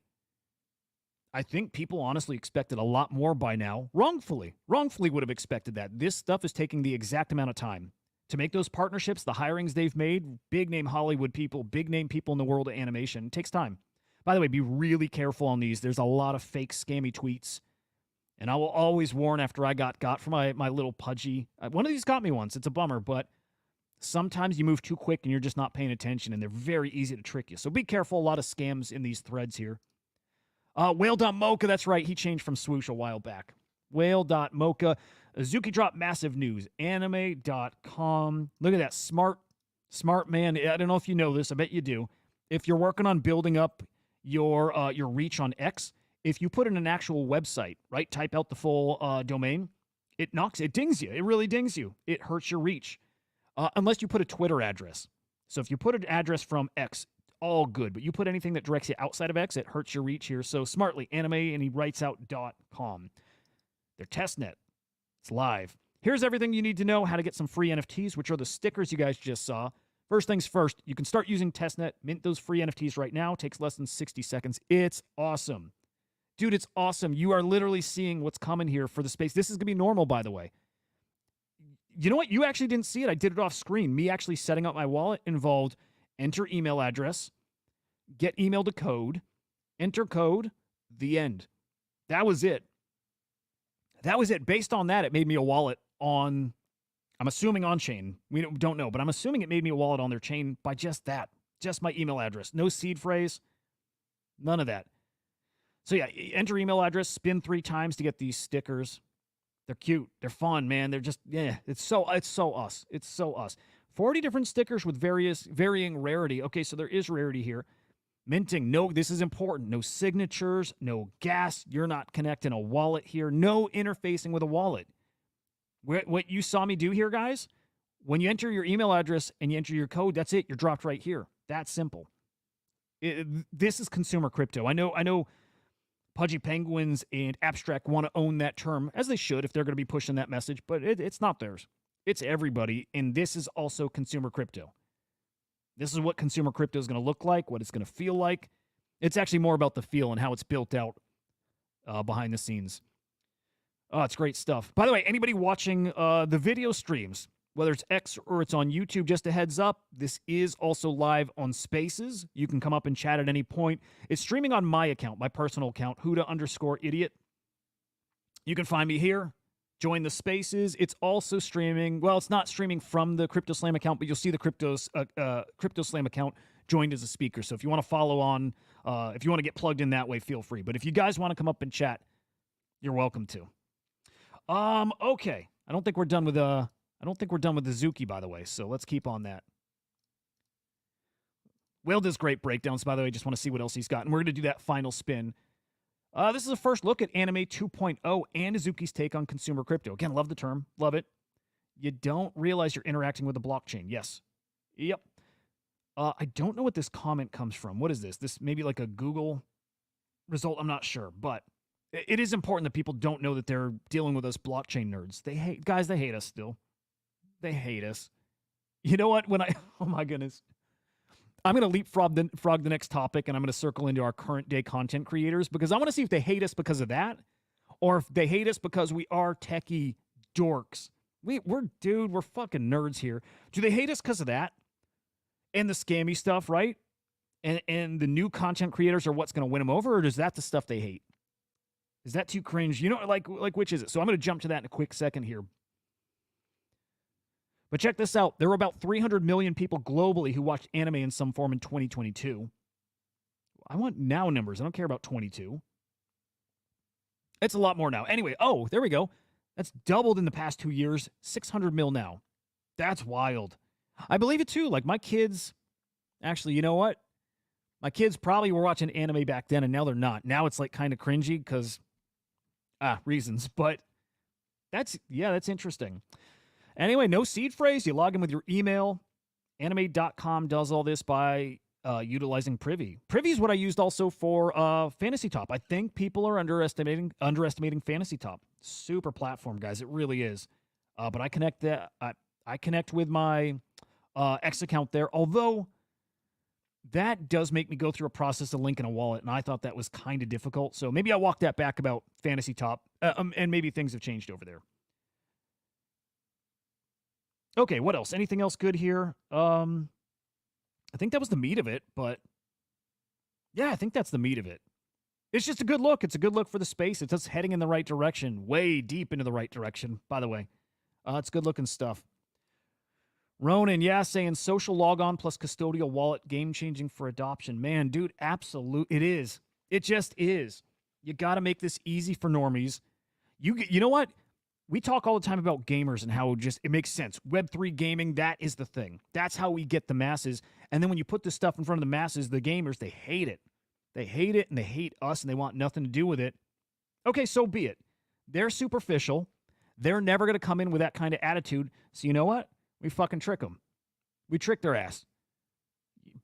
I think people honestly expected a lot more by now. Wrongfully would have expected that. This stuff is taking the exact amount of time to make those partnerships, the hirings they've made, big name Hollywood people, big name people in the world of animation. It takes time. By the way, be really careful on these. There's a lot of fake scammy tweets. And I will always warn after I got for my little pudgy. One of these got me once. It's a bummer, but sometimes you move too quick and you're just not paying attention, and they're very easy to trick you. So be careful. A lot of scams in these threads here. Whale.mocha, that's right. He changed from Swoosh a while back. Whale.mocha. Azuki dropped massive news. Anime.com. Look at that. Smart man. I don't know if you know this. I bet you do. If you're working on building up your reach on X, if you put in an actual website, right, type out the full domain, it dings you. It really dings you. It hurts your reach. Unless you put a Twitter address. So if you put an address from X, all good. But you put anything that directs you outside of X, it hurts your reach here. So smartly, anime, and he writes out .com. Their testnet. It's live. Here's everything you need to know how to get some free NFTs, which are the stickers you guys just saw. First things first, you can start using testnet. Mint those free NFTs right now. Takes less than 60 seconds. It's awesome. Dude, it's awesome. You are literally seeing what's coming here for the space. This is going to be normal, by the way. You know what? You actually didn't see it. I did it off screen. Me actually setting up my wallet involved enter email address, get emailed a code, enter code, the end. That was it. That was it. Based on that, it made me a wallet on, I'm assuming on chain. We don't know, but I'm assuming it made me a wallet on their chain by just that. Just my email address. No seed phrase. None of that. So yeah, enter email address, spin 3 times to get these stickers. They're cute. They're fun, man. They're just, yeah, it's so us. It's so us. 40 different stickers with varying rarity. Okay, so there is rarity here. Minting, no, this is important. No signatures, no gas. You're not connecting a wallet here. No interfacing with a wallet. What you saw me do here, guys, when you enter your email address and you enter your code, that's it. You're dropped right here. That's simple. This is consumer crypto. I know Pudgy Penguins and Abstract want to own that term, as they should if they're going to be pushing that message, but it's not theirs. It's everybody, and this is also consumer crypto. This is what consumer crypto is going to look like, what it's going to feel like. It's actually more about the feel and how it's built out behind the scenes. Oh, it's great stuff. By the way, anybody watching the video streams, whether it's X or it's on YouTube, just a heads up, this is also live on Spaces. You can come up and chat at any point. It's streaming on my account, my personal account, Hudah_idiot. You can find me here. Join the Spaces. It's also streaming. Well, it's not streaming from the Crypto Slam account, but you'll see the Crypto Slam account joined as a speaker. So if you want to follow on, if you want to get plugged in that way, feel free. But if you guys want to come up and chat, you're welcome to. Okay. I don't think we're done with Azuki, by the way. So let's keep on that. Will does great breakdowns, by the way. Just want to see what else he's got, and we're going to do that final spin. This is a first look at Anime 2.0 and Azuki's take on consumer crypto. Again, love the term. Love it. You don't realize you're interacting with the blockchain. Yes. Yep. I don't know what this comment comes from. What is this? This maybe like a Google result? I'm not sure. But it is important that people don't know that they're dealing with us blockchain nerds. They hate us still. They hate us. You know what? Oh my goodness. I'm going to leapfrog the next topic, and I'm going to circle into our current day content creators, because I want to see if they hate us because of that, or if they hate us because we are techie dorks. We're fucking nerds here. Do they hate us because of that? And the scammy stuff, right? And the new content creators are what's going to win them over, or is that the stuff they hate? Is that too cringe? You know, like which is it? So I'm going to jump to that in a quick second here. But check this out. There were about 300 million people globally who watched anime in some form in 2022. I want now numbers. I don't care about 22. It's a lot more now. Anyway, oh, there we go. That's doubled in the past 2 years. 600 mil now. That's wild. I believe it too. Like my kids, actually, you know what? My kids probably were watching anime back then, and now they're not. Now it's like kind of cringy because, reasons. But that's interesting. Anyway, no seed phrase. You log in with your email. Anime.com does all this by utilizing Privy. Privy is what I used also for Fantasy Top. I think people are underestimating Fantasy Top. Super platform, guys. It really is. But I connect with my X account there. Although that does make me go through a process of linking a wallet, and I thought that was kind of difficult. So maybe I'll walk that back about Fantasy Top, and maybe things have changed over there. Okay, what else? Anything else good here? I think that was the meat of it, but yeah, I think that's the meat of it. It's just a good look. It's a good look for the space. It's us heading in the right direction, way deep into the right direction, by the way. It's good looking stuff. Ronin, yeah, saying social logon plus custodial wallet, game-changing for adoption. Man, dude, absolute. It is. It just is. You got to make this easy for normies. You know what? We talk all the time about gamers and how it makes sense. Web3 gaming, that is the thing. That's how we get the masses. And then when you put this stuff in front of the masses, the gamers, they hate it. They hate it, and they hate us, and they want nothing to do with it. Okay, so be it. They're superficial. They're never going to come in with that kind of attitude. So you know what? We fucking trick them. We trick their ass.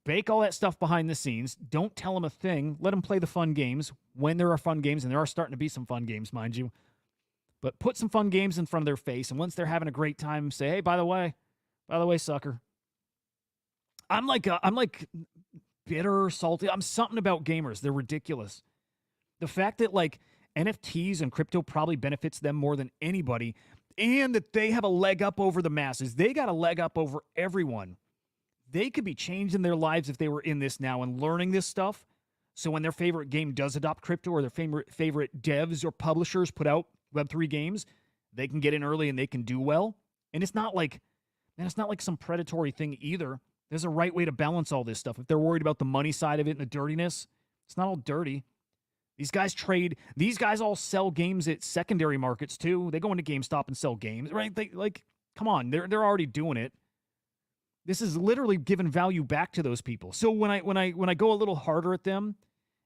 Bake all that stuff behind the scenes. Don't tell them a thing. Let them play the fun games when there are fun games, and there are starting to be some fun games, mind you. But put some fun games in front of their face, and once they're having a great time, say, "Hey, by the way, sucker." I'm like bitter, salty. I'm something about gamers. They're ridiculous. The fact that like NFTs and crypto probably benefits them more than anybody, and that they have a leg up over the masses. They got a leg up over everyone. They could be changing their lives if they were in this now and learning this stuff. So when their favorite game does adopt crypto, or their favorite devs or publishers put out Web3 games, they can get in early and they can do well. And it's not like some predatory thing either. There's a right way to balance all this stuff. If they're worried about the money side of it and the dirtiness, it's not all dirty. These guys all sell games at secondary markets too. They go into GameStop and sell games, right? Come on, they're already doing it. This is literally giving value back to those people. So when I go a little harder at them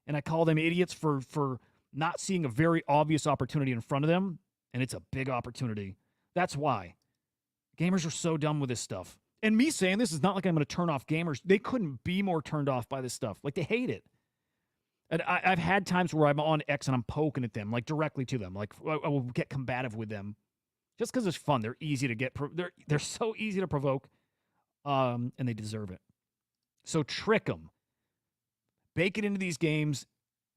and I call them idiots for not seeing a very obvious opportunity in front of them, and it's a big opportunity. That's why. Gamers are so dumb with this stuff. And me saying this is not like I'm going to turn off gamers. They couldn't be more turned off by this stuff. Like, they hate it. And I've had times where I'm on X and I'm poking at them, like directly to them. Like, I will get combative with them. Just because it's fun. They're easy to get. They're so easy to provoke, and they deserve it. So trick them. Bake it into these games.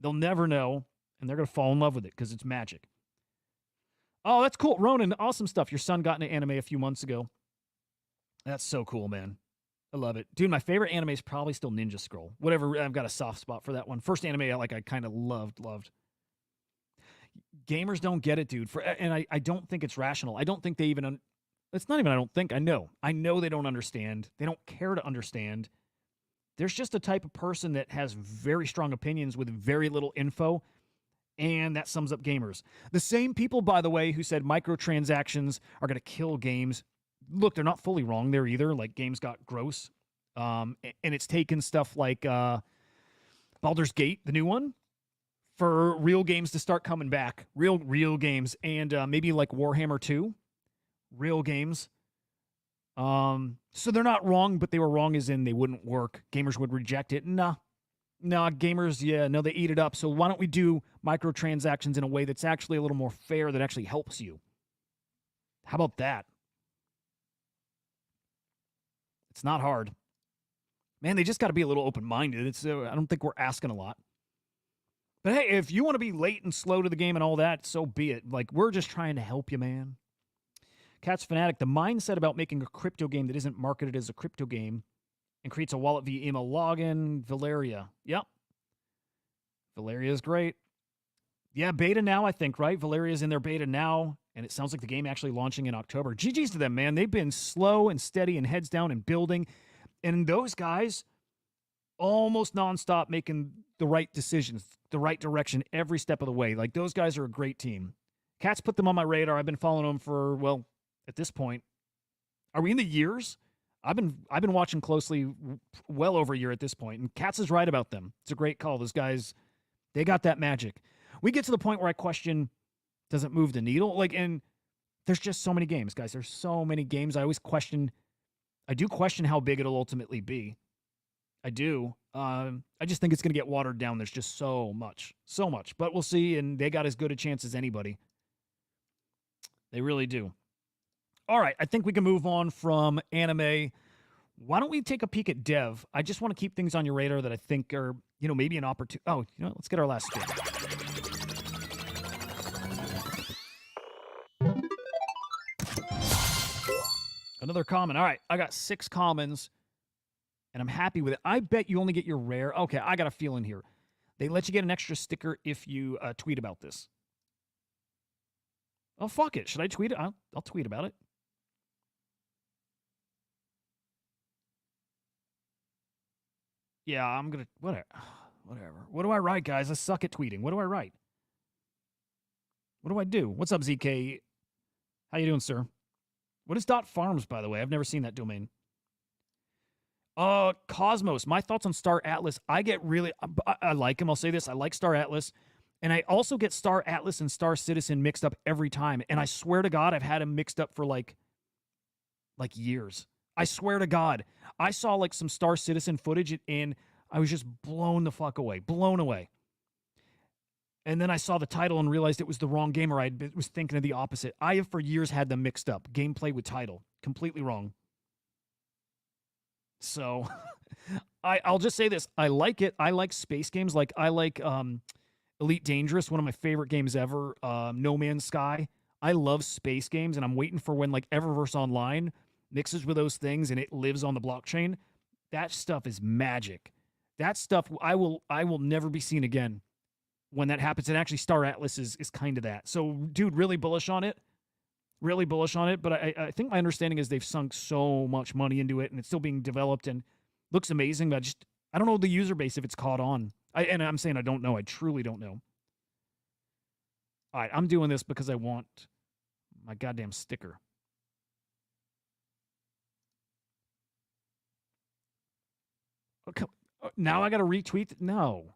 They'll never know, and they're going to fall in love with it because it's magic. Oh, that's cool. Ronin, awesome stuff. Your son got into anime a few months ago. That's so cool, man. I love it. Dude, my favorite anime is probably still Ninja Scroll. Whatever, I've got a soft spot for that one. First anime I kind of loved. Gamers don't get it, dude. And I don't think it's rational. I don't think they even... it's not even I don't think. I know. I know they don't understand. They don't care to understand. There's just a type of person that has very strong opinions with very little info, and that sums up gamers. The same people, by the way, who said microtransactions are going to kill games. Look, they're not fully wrong there either. Like, games got gross. And it's taken stuff like Baldur's Gate, the new one, for real games to start coming back. Real games. And maybe like Warhammer 2. Real games. So they're not wrong, but they were wrong as in they wouldn't work. Gamers would reject it. Nah, gamers, they eat it up. So why don't we do microtransactions in a way that's actually a little more fair, that actually helps you? How about that? It's not hard. Man, they just got to be a little open-minded. I don't think we're asking a lot. But hey, if you want to be late and slow to the game and all that, so be it. Like, we're just trying to help you, man. Cat's Fanatic, the mindset about making a crypto game that isn't marketed as a crypto game and creates a wallet via email login. Valeria. Yep. Valeria is great. Yeah, beta now, I think, right? Valeria's in their beta now, and it sounds like the game actually launching in October. GG's to them, man. They've been slow and steady and heads down and building. And those guys, almost nonstop, making the right decisions, the right direction every step of the way. Like, those guys are a great team. Cat's put them on my radar. I've been following them for, well, at this point, are we in the years? I've been watching closely well over a year at this point, and Cat's is right about them. It's a great call. Those guys, they got that magic. We get to the point where I question, does it move the needle? Like, and there's just so many games, guys. There's so many games. I do question how big it'll ultimately be. I do. I just think it's going to get watered down. There's just so much. But we'll see, and they got as good a chance as anybody. They really do. All right, I think we can move on from anime. Why don't we take a peek at dev? I just want to keep things on your radar that I think are, maybe an opportunity. Oh, let's get our last spin. Another common. All right, I got 6 commons, and I'm happy with it. I bet you only get your rare. Okay, I got a feeling here. They let you get an extra sticker if you tweet about this. Oh, fuck it. Should I tweet it? I'll tweet about it. Yeah, I'm going to... Whatever. What do I write, guys? I suck at tweeting. What do I write? What do I do? What's up, ZK? How you doing, sir? What is .farms, by the way? I've never seen that domain. Cosmos. My thoughts on Star Atlas. I like him. I'll say this. I like Star Atlas. And I also get Star Atlas and Star Citizen mixed up every time. And I swear to God, I've had them mixed up for like years. I swear to God. I saw like some Star Citizen footage and I was just blown the fuck away. Blown away. And then I saw the title and realized it was the wrong game, or I was thinking of the opposite. I have for years had them mixed up. Gameplay with title. Completely wrong. So I'll just say this. I like it. I like space games. Like I like Elite Dangerous, one of my favorite games ever. No Man's Sky. I love space games, and I'm waiting for when like Eververse Online mixes with those things and it lives on the blockchain. That stuff is magic. That stuff I will never be seen again when that happens. And actually Star Atlas is kind of that. So dude, really bullish on it. Really bullish on it. But I think my understanding is they've sunk so much money into it and it's still being developed and looks amazing. But I don't know the user base if it's caught on. And I'm saying I don't know. I truly don't know. All right, I'm doing this because I want my goddamn sticker. Okay. Now I got to retweet? No.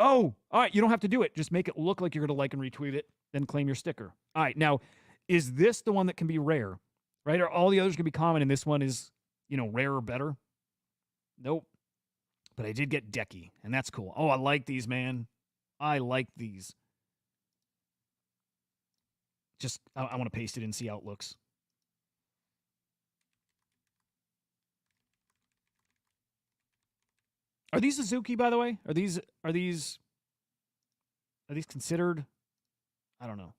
Oh, all right. You don't have to do it. Just make it look like you're going to like and retweet it, then claim your sticker. All right. Now, is this the one that can be rare? Right? Or all the others can be common and this one is, rare or better? Nope. But I did get Decky, and that's cool. Oh, I like these, man. I like these. Just, I want to paste it in, see how it looks. Are these Azuki, by the way? Are these considered? I don't know.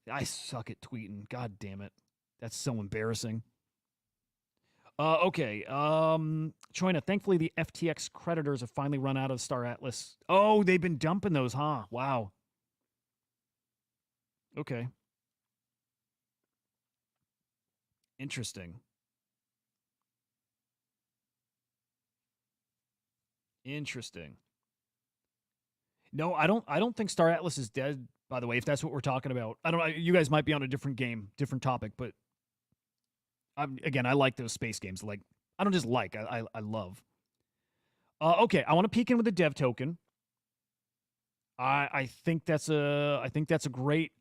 I suck at tweeting. God damn it. That's so embarrassing. Okay. Choina, thankfully the FTX creditors have finally run out of Star Atlas. Oh, they've been dumping those, huh? Wow. Okay. Interesting. Interesting. No, I don't think Star Atlas is dead, by the way, if that's what we're talking about. I don't, you guys might be on a different game, different topic, but again, I like those space games. Like, I don't just like, I love. Okay, I want to peek in with a dev token. I think that's a great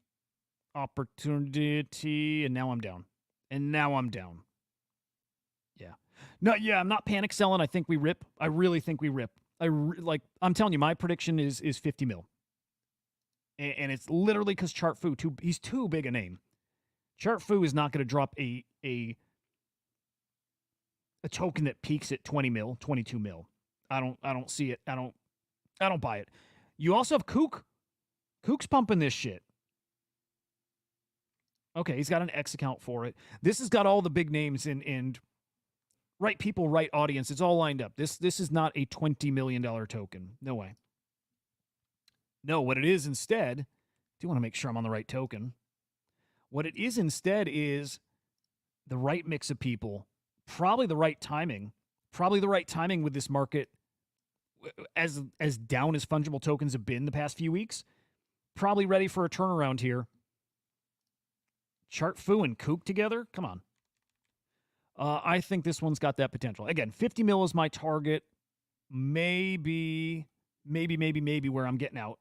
opportunity, and now I'm down. Yeah. No, yeah, I'm not panic selling. I think we rip. I really think we rip. I'm telling you, my prediction is 50 mil. And it's literally because Chart Fu, he's too big a name. Chart Fu is not going to drop a token that peaks at 20 mil, 22 mil. I don't see it. I don't buy it. You also have Kook. Kook's pumping this shit. Okay, he's got an X account for it. This has got all the big names and right people, right audience. It's all lined up. This is not a $20 million token. No way. No, what it is instead, I do want to make sure I'm on the right token. What it is instead is the right mix of people, probably the right timing with this market as down as fungible tokens have been the past few weeks. Probably ready for a turnaround here. Chart Fu and Kook together? Come on. I think this one's got that potential. Again, 50 mil is my target. Maybe where I'm getting out.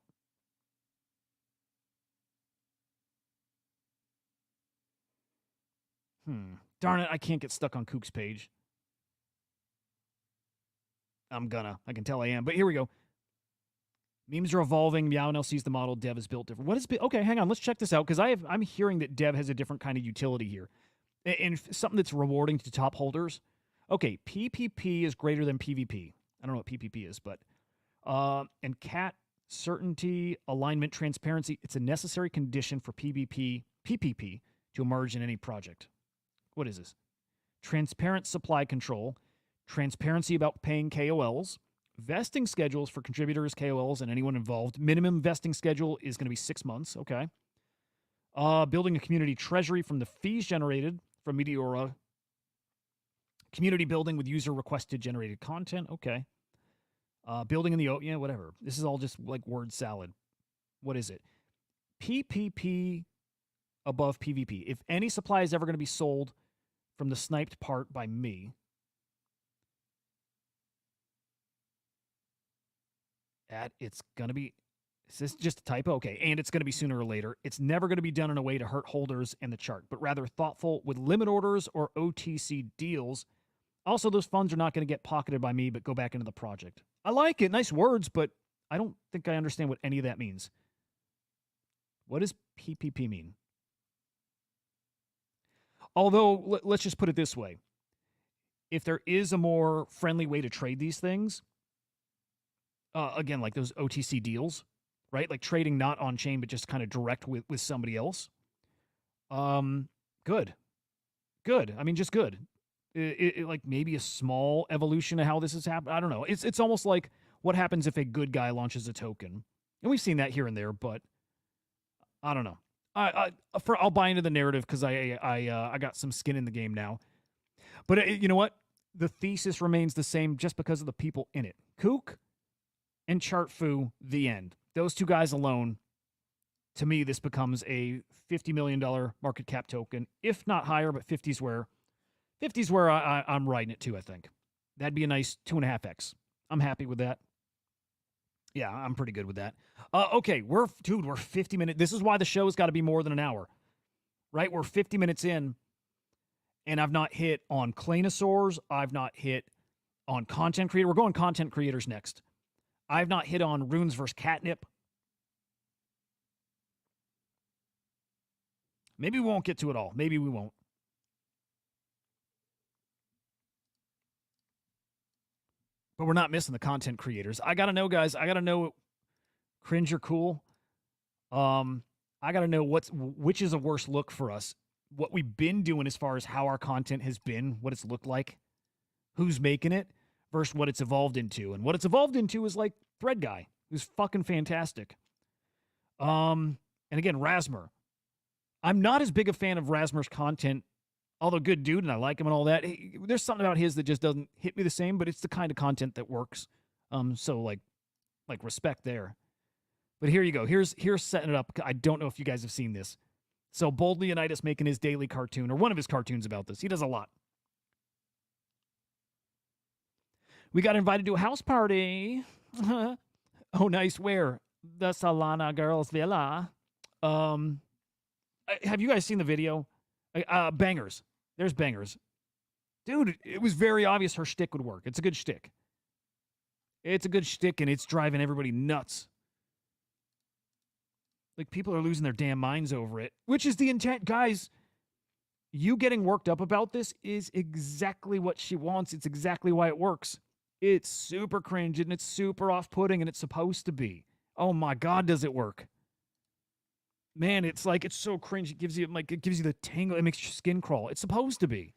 Darn it, I can't get stuck on Kook's page. I can tell I am. But here we go. Memes are evolving. Meow now sees the model. Dev is built different. Okay, hang on. Let's check this out because I'm hearing that Dev has a different kind of utility here. And something that's rewarding to top holders. Okay, PPP is greater than PVP. I don't know what PPP is, but and cat certainty, alignment, transparency. It's a necessary condition for PPP to emerge in any project. What is this? Transparent supply control, transparency about paying KOLs, vesting schedules for contributors, KOLs, and anyone involved. Minimum vesting schedule is going to be 6 months. Okay. Building a community treasury from the fees generated from Meteora. Community building with user requested generated content. Okay. Building in the whatever. This is all just like word salad. What is it? PPP above PVP. If any supply is ever going to be sold from the sniped part by me, it's going to be, is this just a typo? Okay, and it's going to be sooner or later. It's never going to be done in a way to hurt holders and the chart, but rather thoughtful with limit orders or OTC deals. Also, those funds are not going to get pocketed by me, but go back into the project. I like it. Nice words, but I don't think I understand what any of that means. What does PPP mean? Although, let's just put it this way. If there is a more friendly way to trade these things, again, like those OTC deals, right? Like trading not on chain, but just kind of direct with somebody else. Good. I mean, just good. Like maybe a small evolution of how this has happened. I don't know. It's almost like what happens if a good guy launches a token, and we've seen that here and there. But I don't know. I'll buy into the narrative because I got some skin in the game now. But you know what? The thesis remains the same just because of the people in it. Kook and Chart Fu, the end. Those two guys alone, to me, this becomes a $50 million market cap token, if not higher, but 50's where I'm riding it to, I think. That'd be a nice 2.5x. I'm happy with that. Yeah, I'm pretty good with that. Okay, we're 50 minutes. This is why the show's got to be more than an hour, right? We're 50 minutes in, and I've not hit on Claynosaurs. I've not hit on content creator. We're going content creators next. I've not hit on Runes versus Catnip. Maybe we won't get to it all. Maybe we won't. But we're not missing the content creators. I got to know, guys. I got to know cringe or cool. I got to know which is a worse look for us. What we've been doing as far as how our content has been, what it's looked like, who's making it, versus what it's evolved into. And what it's evolved into is like Thread Guy, who's fucking fantastic. And again, Rasmer. I'm not as big a fan of Rasmer's content, although good dude and I like him and all that. There's something about his that just doesn't hit me the same, but it's the kind of content that works. So like respect there. But here you go. Here's setting it up. I don't know if you guys have seen this. So Bold Leonidas making his daily cartoon, or one of his cartoons about this. He does a lot. We got invited to a house party. Oh, nice. Where? The Solana Girls Villa. Have you guys seen the video? Bangers. There's Bangers. Dude, it was very obvious her shtick would work. It's a good shtick. It's a good shtick, and it's driving everybody nuts. Like, people are losing their damn minds over it, which is the intent. Guys, you getting worked up about this is exactly what she wants. It's exactly why it works. It's super cringe, and it's super off-putting, and it's supposed to be. Oh, my God, does it work. Man, it's like, it's so cringe. It gives you the tingle. It makes your skin crawl. It's supposed to be.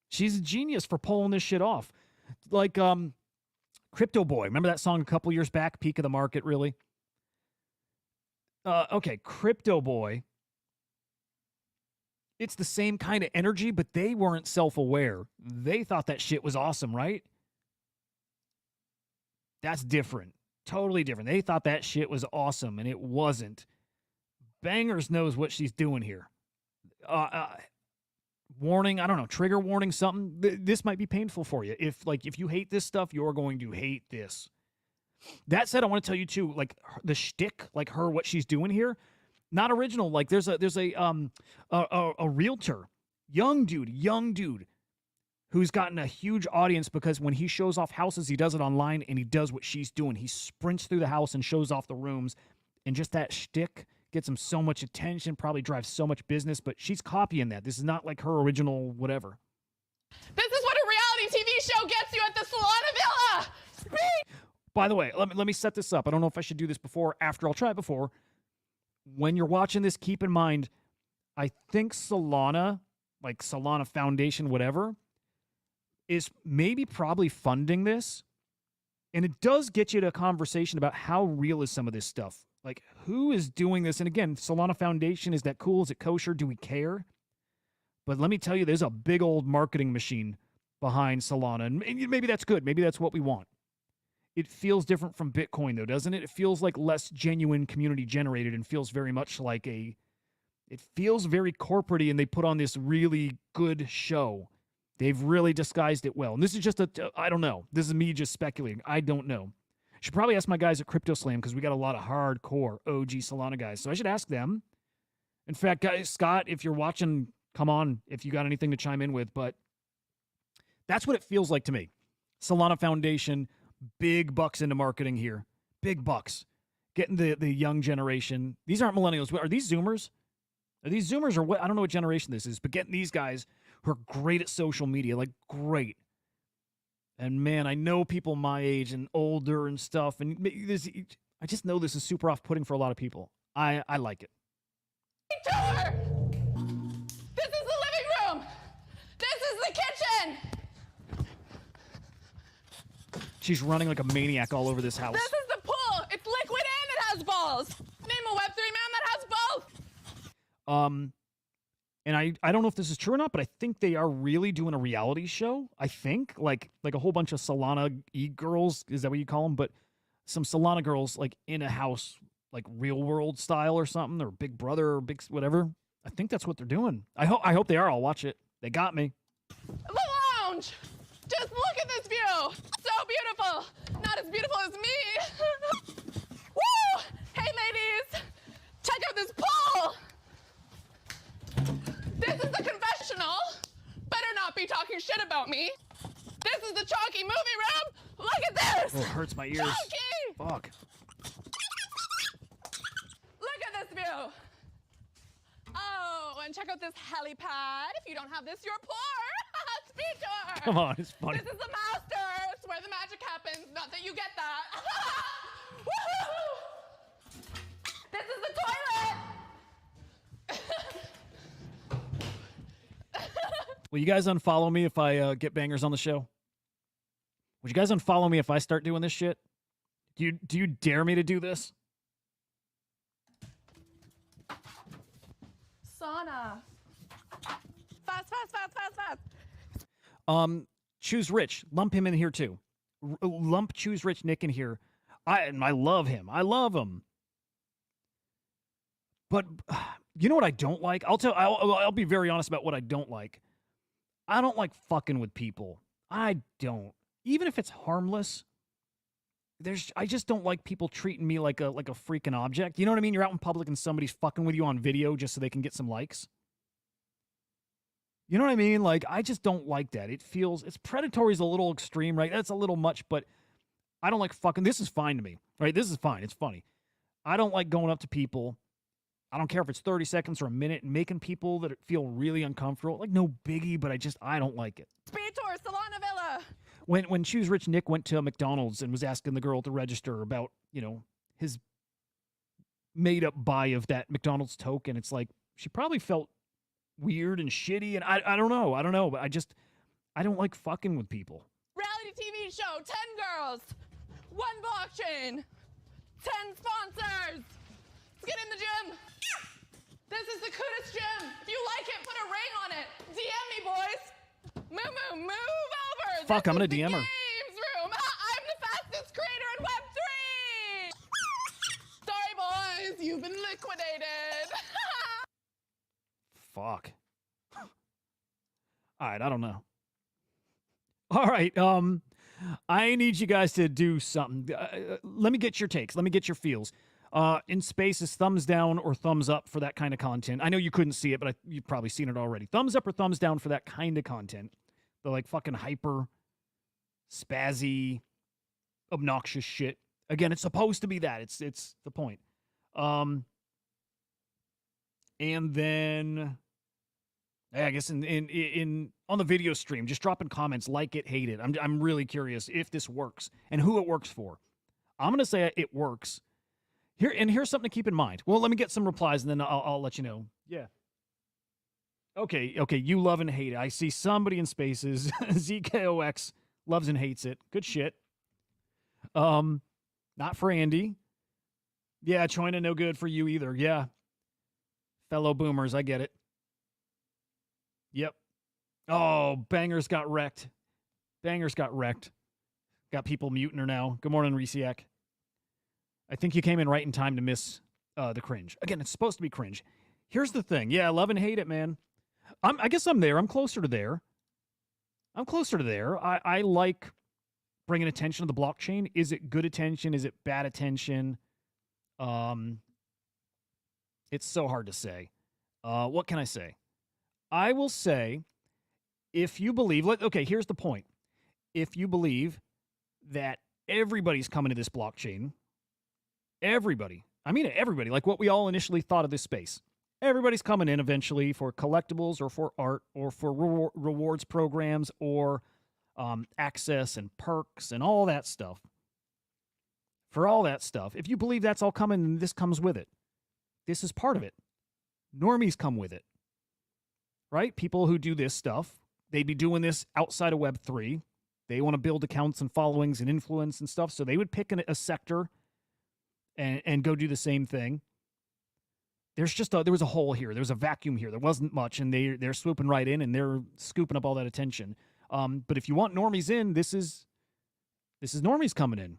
She's a genius for pulling this shit off. Like, Crypto Boy. Remember that song a couple years back? Peak of the Market, really? Okay, Crypto Boy. It's the same kind of energy, but they weren't self-aware. They thought that shit was awesome, right? That's different. Totally different. They thought that shit was awesome, and it wasn't. Bangers knows what she's doing here. Warning, I don't know, trigger warning, something. This might be painful for you. If you hate this stuff, you're going to hate this. That said, I want to tell you too, like the shtick, like her, what she's doing here, not original. Like there's a realtor, young dude, who's gotten a huge audience because when he shows off houses, he does it online, and he does what she's doing. He sprints through the house and shows off the rooms, and just that shtick gets him so much attention, probably drives so much business, but she's copying that. This is not like her original whatever. This is what a reality TV show gets you at the Solana Villa! Speak! By the way, let me set this up. I don't know if I should do this before or after. I'll try it before. When you're watching this, keep in mind, I think Solana, like Solana Foundation, whatever, is maybe probably funding this. And it does get you to a conversation about how real is some of this stuff. Like, who is doing this? And again, Solana Foundation, is that cool? Is it kosher? Do we care? But let me tell you, there's a big old marketing machine behind Solana. And maybe that's good. Maybe that's what we want. It feels different from Bitcoin, though, doesn't it? It feels like less genuine community generated and feels very much like it feels very corporate-y, and they put on this really good show. They've really disguised it well. And this is just I don't know. This is me just speculating. I don't know. Should probably ask my guys at Crypto Slam, because we got a lot of hardcore OG Solana guys. So I should ask them. In fact, guys, Scott, if you're watching, come on, if you got anything to chime in with. But that's what it feels like to me. Solana Foundation, big bucks into marketing here. Big bucks. Getting the young generation. These aren't millennials. Are these Zoomers? Are these Zoomers or what? I don't know what generation this is, but getting these guys who are great at social media, like great. And man, I know people my age and older and stuff, and I just know this is super off-putting for a lot of people. I like it. To her! This is the living room! This is the kitchen! She's running like a maniac all over this house. This is the pool! It's liquid and it has balls! Name a Web3 man that has both! And I don't know if this is true or not, but I think they are really doing a reality show. I think like a whole bunch of Solana girls, is that what you call them? But some Solana girls like in a house, like real world style or something, or Big Brother or big whatever. I think that's what they're doing. I hope they are. I'll watch it. They got me. The lounge! Just look at this view! So beautiful! Not as beautiful as me! Woo! Hey ladies! Check out this pool! This is the confessional. Better not be talking shit about me. This is the Chonky movie room. Look at this. Oh, it hurts my ears. Chonky. Fuck. Look at this view. Oh, and check out this helipad. If you don't have this, you're poor. Speed tour. Come on, it's funny. This is the Masters, where the magic happens. Not that you get that. Woohoo! This is the toilet. Will you guys unfollow me if I get bangers on the show? Would you guys unfollow me if I start doing this shit? Do you dare me to do this? Sauna. Fast, fast, fast, fast, fast. Choose Rich. Lump him in here too. Lump Choose Rich Nick in here. I love him. I love him. But you know what I don't like? I'll be very honest about what I don't like. I don't like fucking with people. I don't. Even if it's harmless. I just don't like people treating me like a freaking object. You know what I mean? You're out in public and somebody's fucking with you on video just so they can get some likes. You know what I mean? Like, I just don't like that. It's predatory is a little extreme, right? That's a little much, but I don't like fucking. This is fine to me, right? This is fine. It's funny. I don't like going up to people. I don't care if it's 30 seconds or a minute and making people that feel really uncomfortable. Like, no biggie, but I don't like it. Speed tour, Solana Villa. When Choose Rich Nick went to McDonald's and was asking the girl at the register about, his made-up buy of that McDonald's token, it's like, she probably felt weird and shitty, and I don't know, but I don't like fucking with people. Reality TV show, 10 girls, 1 blockchain, 10 sponsors. Let's get in the gym. This is the coolest gym. If you like it, put a ring on it. DM me, boys. Move over. Fuck, I'm gonna DM her. Games room. I'm the fastest creator in Web3. Sorry, boys. You've been liquidated. Fuck. All right, I don't know. All right, I need you guys to do something. Let me get your takes. Let me get your feels. In spaces, thumbs down or thumbs up for that kind of content. I know you couldn't see it, but you've probably seen it already. Thumbs up or thumbs down for that kind of content. The like fucking hyper, spazzy, obnoxious shit. Again, it's supposed to be that. It's the point. And then I guess in on the video stream, just drop in comments, like it, hate it. I'm really curious if this works and who it works for. I'm gonna say it works. Here's something to keep in mind. Well, let me get some replies and then I'll let you know. Yeah. Okay. You love and hate it. I see somebody in spaces. ZKOX loves and hates it. Good shit. Not for Andy. Yeah, China no good for you either. Yeah. Fellow boomers, I get it. Yep. Oh, Bangers got wrecked. Got people muting her now. Good morning, Resiak. I think you came in right in time to miss the cringe. Again, it's supposed to be cringe. Here's the thing. Yeah, love and hate it, man. I guess I'm there. I'm closer to there. I like bringing attention to the blockchain. Is it good attention? Is it bad attention? It's so hard to say. What can I say? I will say, if you believe, okay, here's the point. If you believe that everybody's coming to this blockchain, everybody, like what we all initially thought of this space, everybody's coming in eventually for collectibles or for art or for rewards programs or access and perks and all that stuff. For all that stuff, if you believe that's all coming, then this comes with it. This is part of it. Normies come with it. Right? People who do this stuff, they'd be doing this outside of Web3. They want to build accounts and followings and influence and stuff, so they would pick a sector and go do the same thing. There's just there was a hole here. There was a vacuum here. There wasn't much, and they're swooping right in, and they're scooping up all that attention. But if you want normies in, this is normies coming in.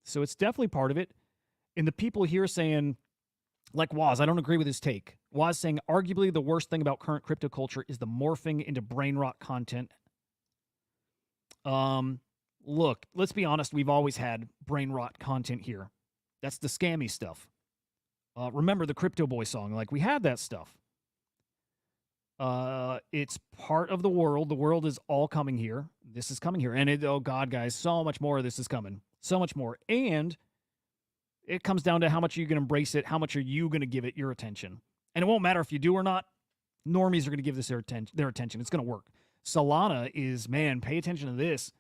So it's definitely part of it. And the people here saying, like Waz, I don't agree with his take. Waz saying, arguably the worst thing about current crypto culture is the morphing into brain rot content. Look, let's be honest. We've always had brain rot content here. That's the scammy stuff. Remember the Crypto Boy song? Like, we had that stuff. It's part of the world. The world is all coming here. this is coming here. And oh God, guys, so much more of this is coming. So much more. And it comes down to how much you can embrace it. How much are you going to give it your attention? And it won't matter if you do or not. Normies are going to give this their attention. It's going to work. Solana is, man, pay attention to this.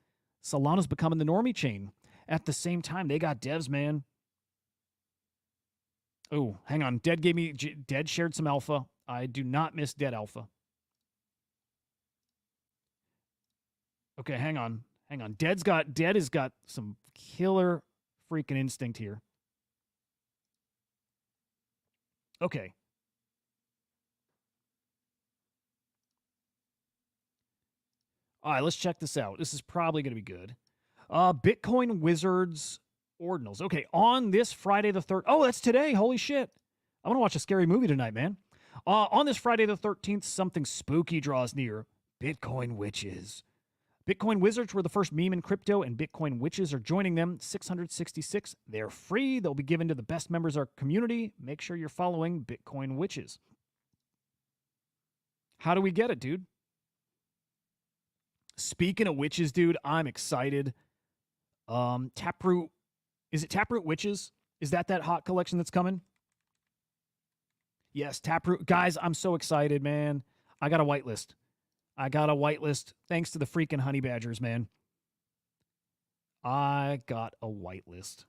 Solana's becoming the normie chain. At the same time, they got devs, man. Oh, hang on. Dead shared some alpha. I do not miss Dead alpha. Okay, hang on. Dead has got some killer freaking instinct here. Okay. All right, let's check this out. This is probably going to be good. Bitcoin Wizards Ordinals. Okay, on this Friday the 3rd. Oh, that's today. Holy shit. I want to watch a scary movie tonight, man. On this Friday the 13th, something spooky draws near. Bitcoin Witches. Bitcoin Wizards were the first meme in crypto, and Bitcoin Witches are joining them. 666. They're free. They'll be given to the best members of our community. Make sure you're following Bitcoin Witches. How do we get it, dude? Speaking of witches, dude, I'm excited. Taproot. Is it Taproot Witches? Is that hot collection that's coming? Yes, Taproot. Guys, I'm so excited, man. I got a whitelist. Thanks to the freaking honey badgers, man. I got a whitelist.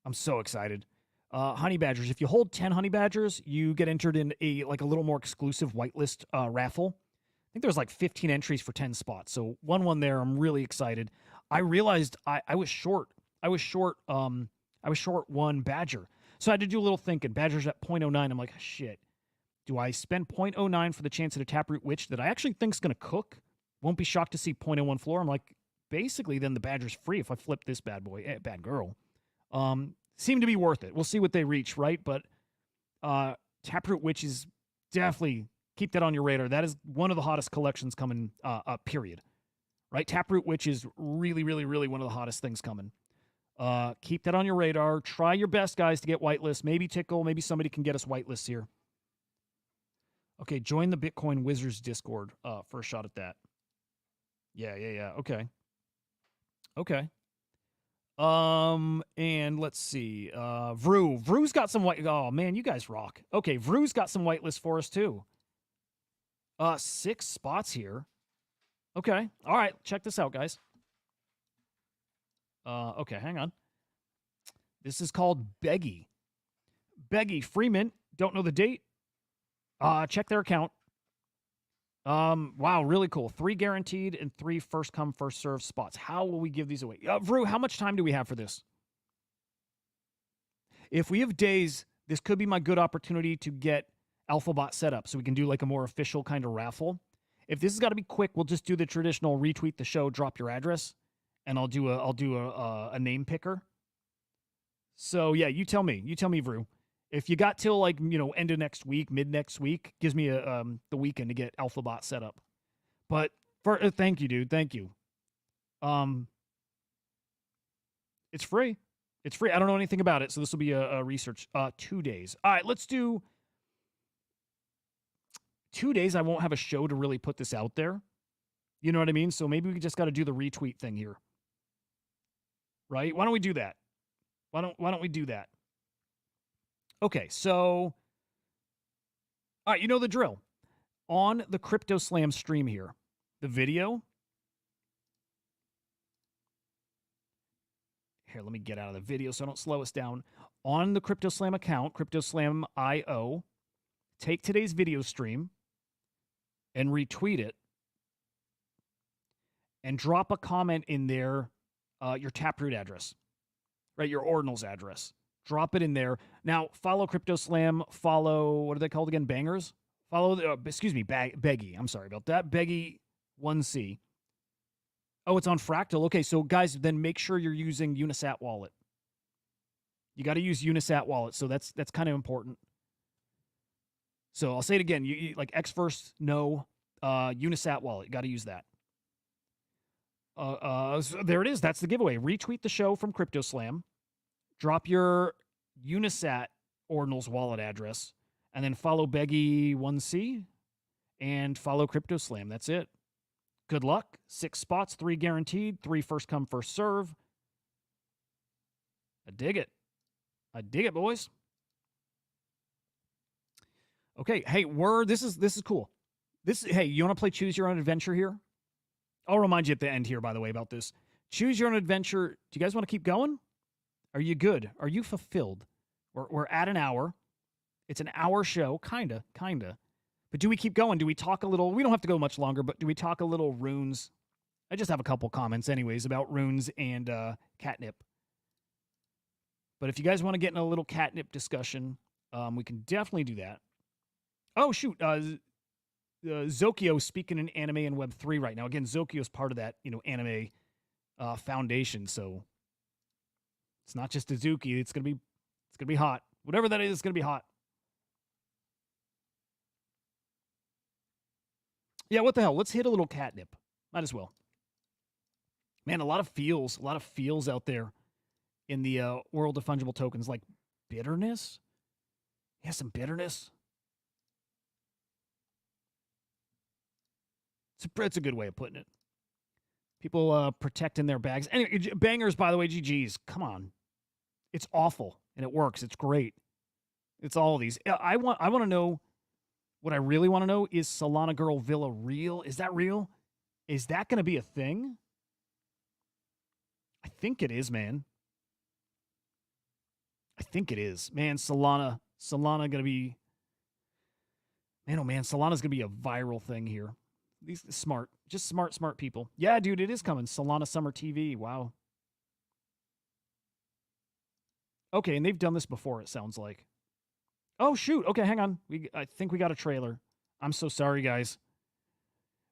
I'm so excited. Honey badgers. If you hold 10 honey badgers, you get entered in a little more exclusive whitelist raffle. I think there's like 15 entries for 10 spots. So 1-1 there. I'm really excited. I realized I was short. I was short one badger. So I had to do a little thinking. Badger's at 0.09. I'm like, shit. Do I spend 0.09 for the chance at a Taproot Witch that I actually think is going to cook? Won't be shocked to see 0.01 floor. I'm like, basically, then the Badger's free if I flip this bad boy, bad girl. Seem to be worth it. We'll see what they reach, right? But Taproot Witch is definitely, keep that on your radar. That is one of the hottest collections coming up, period. Right? Taproot Witch is really, really, really one of the hottest things coming. Keep that on your radar. Try your best, guys, to get whitelists. Maybe Tickle. Maybe somebody can get us whitelists here. Okay, join the Bitcoin Wizards Discord for a shot at that. Yeah. Okay. And let's see. Vru's got some white. Oh, man, you guys rock. Okay, Vru's got some whitelists for us, too. 6 spots here. Okay. All right, check this out, guys. Okay, hang on. This is called Beggy. Beggy Freeman. Don't know the date. Check their account. Wow, really cool. 3 guaranteed and 3 first come, first serve spots. How will we give these away? Vru, how much time do we have for this? If we have days, this could be my good opportunity to get AlphaBot set up so we can do like a more official kind of raffle. If this has got to be quick, we'll just do the traditional retweet the show, drop your address, and I'll do a name picker. So yeah, you tell me, Vru. If you got till end of next week, mid next week, gives me the weekend to get AlphaBot set up. But thank you, dude. Thank you. It's free. It's free. I don't know anything about it, so this will be a research. 2 days. All right, let's do 2 days. I won't have a show to really put this out there. You know what I mean? So maybe we just got to do the retweet thing here. Right? Why don't we do that? Why don't we do that? Okay, so, all right, you know the drill. On the Crypto Slam stream here, the video. Here, let me get out of the video so I don't slow us down. On the Crypto Slam account, CryptoSlam.io, take today's video stream and retweet it and drop a comment in there, your Taproot address, right, your Ordinals address. Drop it in there. Now, follow Crypto Slam. Follow, what are they called again? Bangers? Follow, Beggy. I'm sorry about that. Beggy 1C. Oh, it's on Fractal. Okay, so guys, then make sure you're using Unisat Wallet. You got to use Unisat Wallet, so that's kind of important. So I'll say it again. You like X first, no. Unisat Wallet. You got to use that. So there it is. That's the giveaway. Retweet the show from Crypto Slam. Drop your Unisat Ordinals wallet address, and then follow Beggy1C and follow Crypto Slam. That's it. Good luck. 6 spots, 3 guaranteed, 3 first come, first serve. I dig it. I dig it, boys. Okay, hey, this is cool. Hey, you want to play Choose Your Own Adventure here? I'll remind you at the end here, by the way, about this. Choose Your Own Adventure. Do you guys want to keep going? Are you good? Are you fulfilled? We're at an hour. It's an hour show, kinda. But do we keep going? Do we talk a little? We don't have to go much longer, but do we talk a little runes? I just have a couple comments, anyways, about runes and Catnip. But if you guys want to get in a little Catnip discussion, we can definitely do that. Oh, shoot. Zokio speaking in anime and Web3 right now. Again, Zokio is part of that, anime foundation. So it's not just Azuki. It's gonna be hot. Whatever that is, it's gonna be hot. Yeah, what the hell? Let's hit a little Catnip. Might as well. Man, a lot of feels out there in the world of fungible tokens, like bitterness. Yeah, some bitterness. It's a good way of putting it. People protecting their bags. Anyway, bangers, by the way, GG's. Come on. It's awful, and it works. It's great. It's all of these. I want to know, what I really want to know is Solana Girl Villa real? Is that real? Is that going to be a thing? I think it is, man. I think it is. Man, Solana going to be... Man, oh man, Solana's going to be a viral thing here. These smart people. Yeah, dude, it is coming. Solana Summer TV. Wow. Okay, and they've done this before, it sounds like. Oh, shoot. Okay, hang on. I think we got a trailer. I'm so sorry, guys.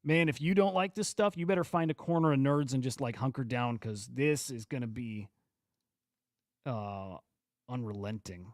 Man, if you don't like this stuff, you better find a corner of nerds and just, hunker down, because this is going to be unrelenting.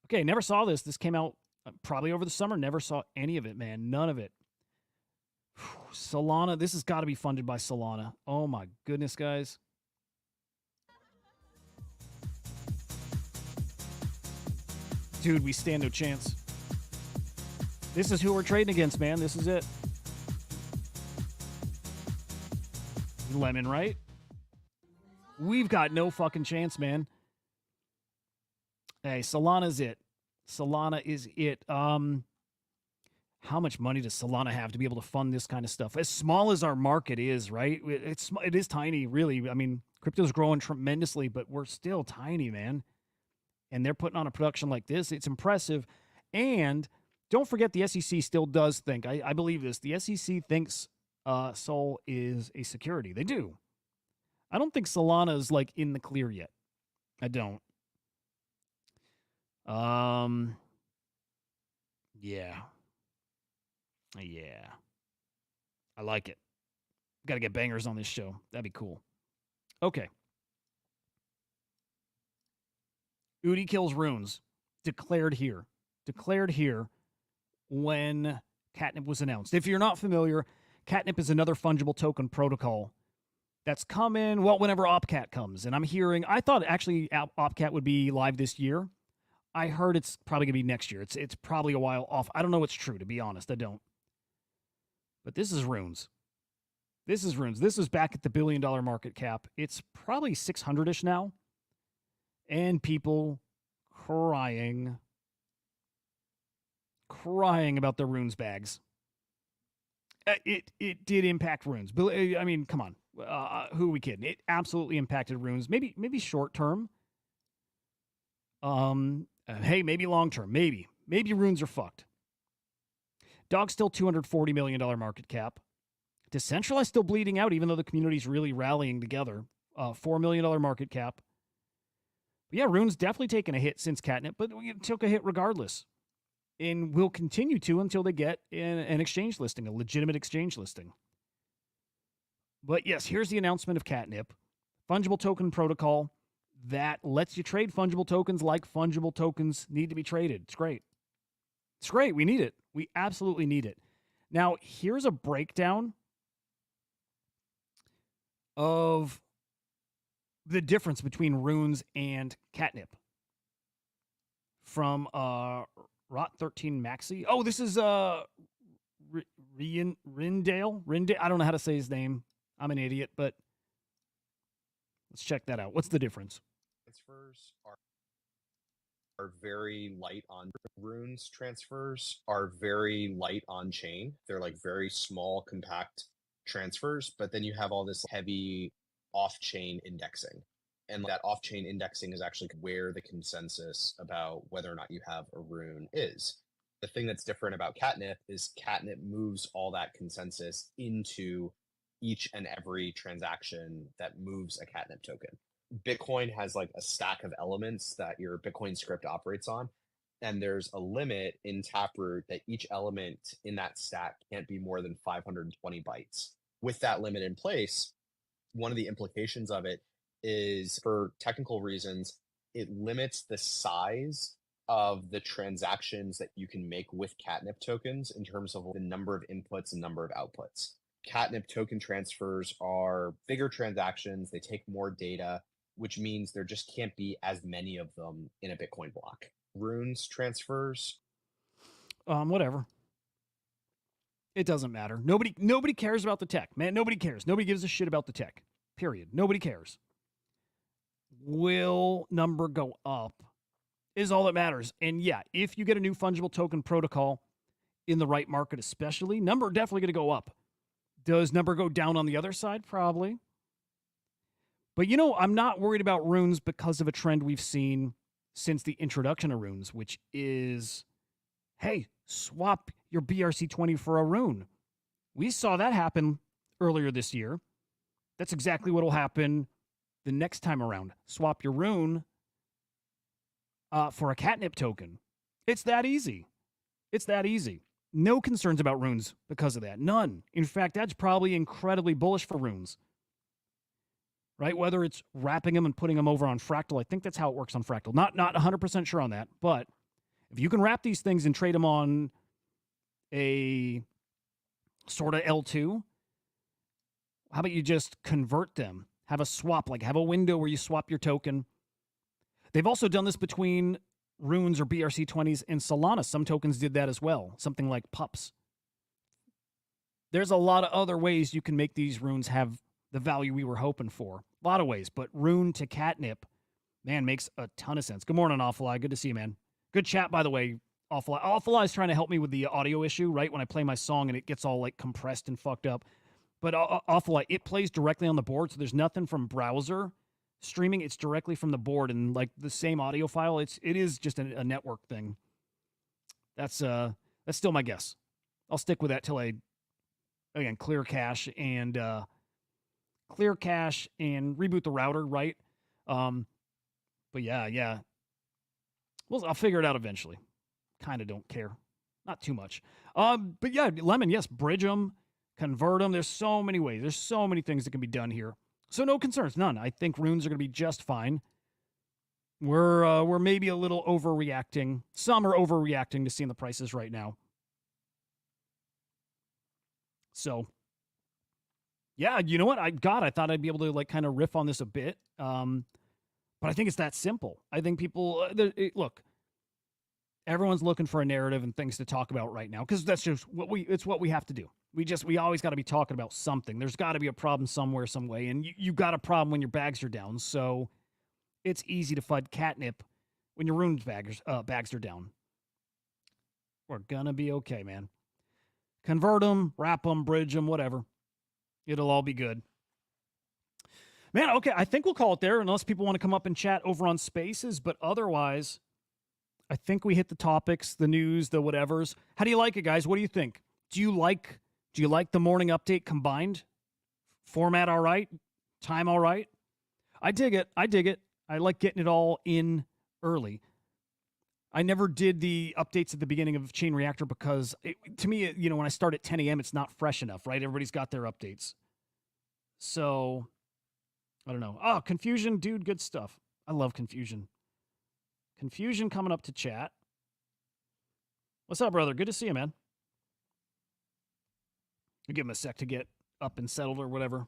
Okay, never saw this. This came out probably over the summer. Never saw any of it, man. None of it. Solana. This has got to be funded by Solana. Oh, my goodness, guys. Dude, we stand no chance. This is who we're trading against, man. This is it. Lemon, right? We've got no fucking chance, man. Hey, Solana's it. Solana is it. How much money does Solana have to be able to fund this kind of stuff? As small as our market is, right? It is tiny, really. I mean, crypto's growing tremendously, but we're still tiny, man. And they're putting on a production like this. It's impressive. And don't forget, the SEC still does think, I believe this, the SEC thinks Sol is a security. They do. I don't think Solana is, in the clear yet. I don't. Yeah. I like it. Got to get bangers on this show. That'd be cool. Okay. Udi kills runes. Declared here when Catnip was announced. If you're not familiar, Catnip is another fungible token protocol that's coming, whenever OpCat comes. And I thought actually OpCat would be live this year. I heard it's probably going to be next year. It's probably a while off. I don't know what's true, to be honest. I don't. But this is runes. This is back at the $1 billion market cap. It's probably 600-ish now. And people crying about their runes bags. It did impact runes. I mean, come on. Who are we kidding? It absolutely impacted runes. Maybe short term. Hey, maybe long term. Maybe runes are fucked. Dog's still $240 million market cap. Decentralized still bleeding out, even though the community's really rallying together. $4 million market cap. But yeah, rune's definitely taken a hit since Catnip, but it took a hit regardless. And will continue to until they get an exchange listing, a legitimate exchange listing. But yes, here's the announcement of Catnip. Fungible token protocol. that lets you trade fungible tokens like fungible tokens need to be traded. It's great. It's great. We need it. We absolutely need it. Now, here's a breakdown of the difference between runes and Catnip from Rot 13 Maxi. Oh, this is Rindale. I don't know how to say his name. I'm an idiot, but let's check that out. What's the difference? Transfers are very light on runes. Transfers are very light on chain. They're like very small, compact transfers, but then you have all this heavy off-chain indexing. And that off-chain indexing is actually where the consensus about whether or not you have a rune is. The thing that's different about Catnip is Catnip moves all that consensus into each and every transaction that moves a Catnip token. Bitcoin has like a stack of elements that your Bitcoin script operates on. And there's a limit in Taproot that each element in that stack can't be more than 520 bytes. With that limit in place, one of the implications of it is, for technical reasons, it limits the size of the transactions that you can make with Catnip tokens in terms of the number of inputs and number of outputs. Catnip token transfers are bigger transactions. They take more data, which means there just can't be as many of them in a Bitcoin block. Runes transfers. Whatever. It doesn't matter. Nobody cares about the tech, man. Nobody cares. Nobody gives a shit about the tech. Period. Nobody cares. Will number go up is all that matters. And yeah, if you get a new fungible token protocol in the right market, especially, number definitely going to go up. Does number go down on the other side? Probably. But you know, I'm not worried about runes because of a trend we've seen since the introduction of runes, which is, hey, swap your BRC20 for a rune. We saw that happen earlier this year. That's exactly what will happen the next time around. Swap your rune for a Catnip token. It's that easy. It's that easy. No concerns about runes because of that. None. In fact, that's probably incredibly bullish for runes. Right? Whether it's wrapping them and putting them over on Fractal. I think that's how it works on Fractal. Not 100% sure on that, but if you can wrap these things and trade them on a sort of L2, how about you just convert them? Have a swap, like have a window where you swap your token. They've also done this between runes or BRC20s and Solana. Some tokens did that as well, something like pups. There's a lot of other ways you can make these runes have the value we were hoping for. A lot of ways, but rune to Catnip, man, makes a ton of sense. Good morning, Awful Eye. Good to see you, man. Good chat, by the way. Awful Eye. Awful Eye is trying to help me with the audio issue, right? When I play my song and it gets all like compressed and fucked up. But Awful Eye, it plays directly on the board, so there's nothing from browser streaming. It's directly from the board and like the same audio file. It is just a network thing. That's still my guess. I'll stick with that till I, again, clear cache and reboot the router, right? But yeah. Well, I'll figure it out eventually. Kind of don't care. Not too much. But yeah, Lemon, yes, bridge them, convert them. There's so many ways. There's so many things that can be done here. So no concerns, none. I think runes are going to be just fine. We're maybe a little overreacting. Some are overreacting to seeing the prices right now. So, yeah, you know what? I thought I'd be able to like kind of riff on this a bit. But I think it's that simple. I think people look. Everyone's looking for a narrative and things to talk about right now because that's just it's what we have to do. We always got to be talking about something. There's got to be a problem somewhere, some way, and you got a problem when your bags are down. So it's easy to FUD Catnip when your runes bags are down. We're gonna be okay, man. Convert them, wrap them, bridge them, whatever. It'll all be good. Man, okay, I think we'll call it there unless people want to come up and chat over on Spaces, but otherwise, I think we hit the topics, the news, the whatevers. How do you like it, guys? What do you think? Do you like the morning update combined? Format all right? Time all right? I dig it. I like getting it all in early. I never did the updates at the beginning of Chain Reactor because, to me, when I start at 10 a.m., it's not fresh enough, right? Everybody's got their updates. So, I don't know. Oh, confusion, dude, good stuff. I love confusion. Confusion coming up to chat. What's up, brother? Good to see you, man. I'll give him a sec to get up and settled or whatever.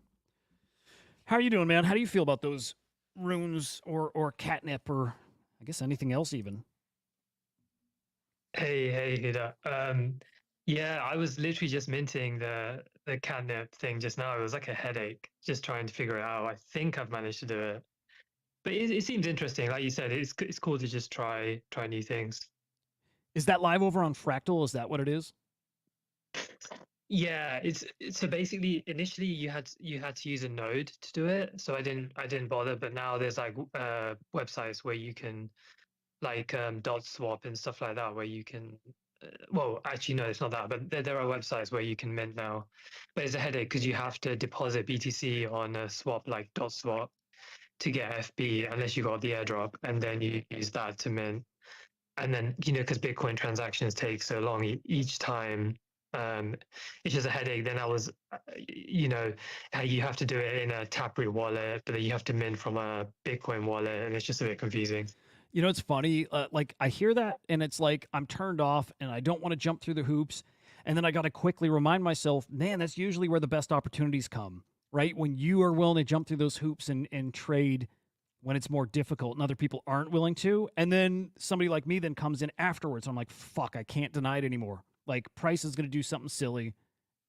How are you doing, man? How do you feel about those runes or catnip or I guess anything else even? Hey, Hudah. Yeah, I was literally just minting the catnip thing just now. It was like a headache, just trying to figure it out. I think I've managed to do it, but it seems interesting. Like you said, it's cool to just try new things. Is that live over on Fractal? Is that what it is? Yeah, it's so basically initially you had to use a node to do it, so I didn't bother. But now there's like websites where you can like dot swap and stuff like that, where you can well, actually no, it's not that, but there are websites where you can mint now, but it's a headache because you have to deposit BTC on a swap like dot swap to get FB unless you got the airdrop, and then you use that to mint. And then because Bitcoin transactions take so long each time, it's just a headache. Then I was how you have to do it in a Taproot wallet, but then you have to mint from a Bitcoin wallet, and it's just a bit confusing. You know, it's funny. Like I hear that, and it's like I'm turned off, and I don't want to jump through the hoops. And then I got to quickly remind myself, man, that's usually where the best opportunities come, right? When you are willing to jump through those hoops and trade when it's more difficult, and other people aren't willing to. And then somebody like me then comes in afterwards. I'm like, fuck, I can't deny it anymore. Like price is going to do something silly,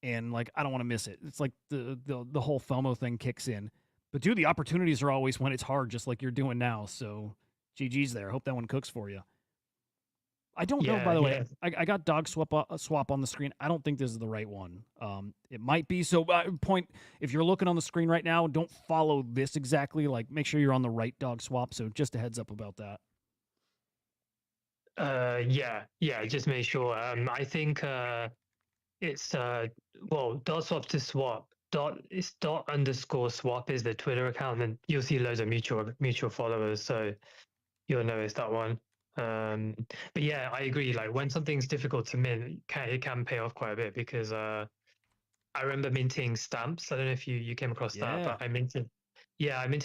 and like I don't want to miss it. It's like the whole FOMO thing kicks in. But dude, the opportunities are always when it's hard, just like you're doing now. So GG's there. Hope that one cooks for you. I don't know, by the way. I got dog swap on the screen. I don't think this is the right one. It might be. So point, if you're looking on the screen right now, don't follow this exactly. Like make sure you're on the right dog swap. So just a heads up about that. Yeah, just make sure. I think it's well, dot swap to swap. It's dot underscore swap is the Twitter account, and you'll see loads of mutual followers. So you'll notice that one. But yeah, I agree. Like when something's difficult to mint, it can pay off quite a bit because I remember minting stamps. I don't know if you came across that, but I minted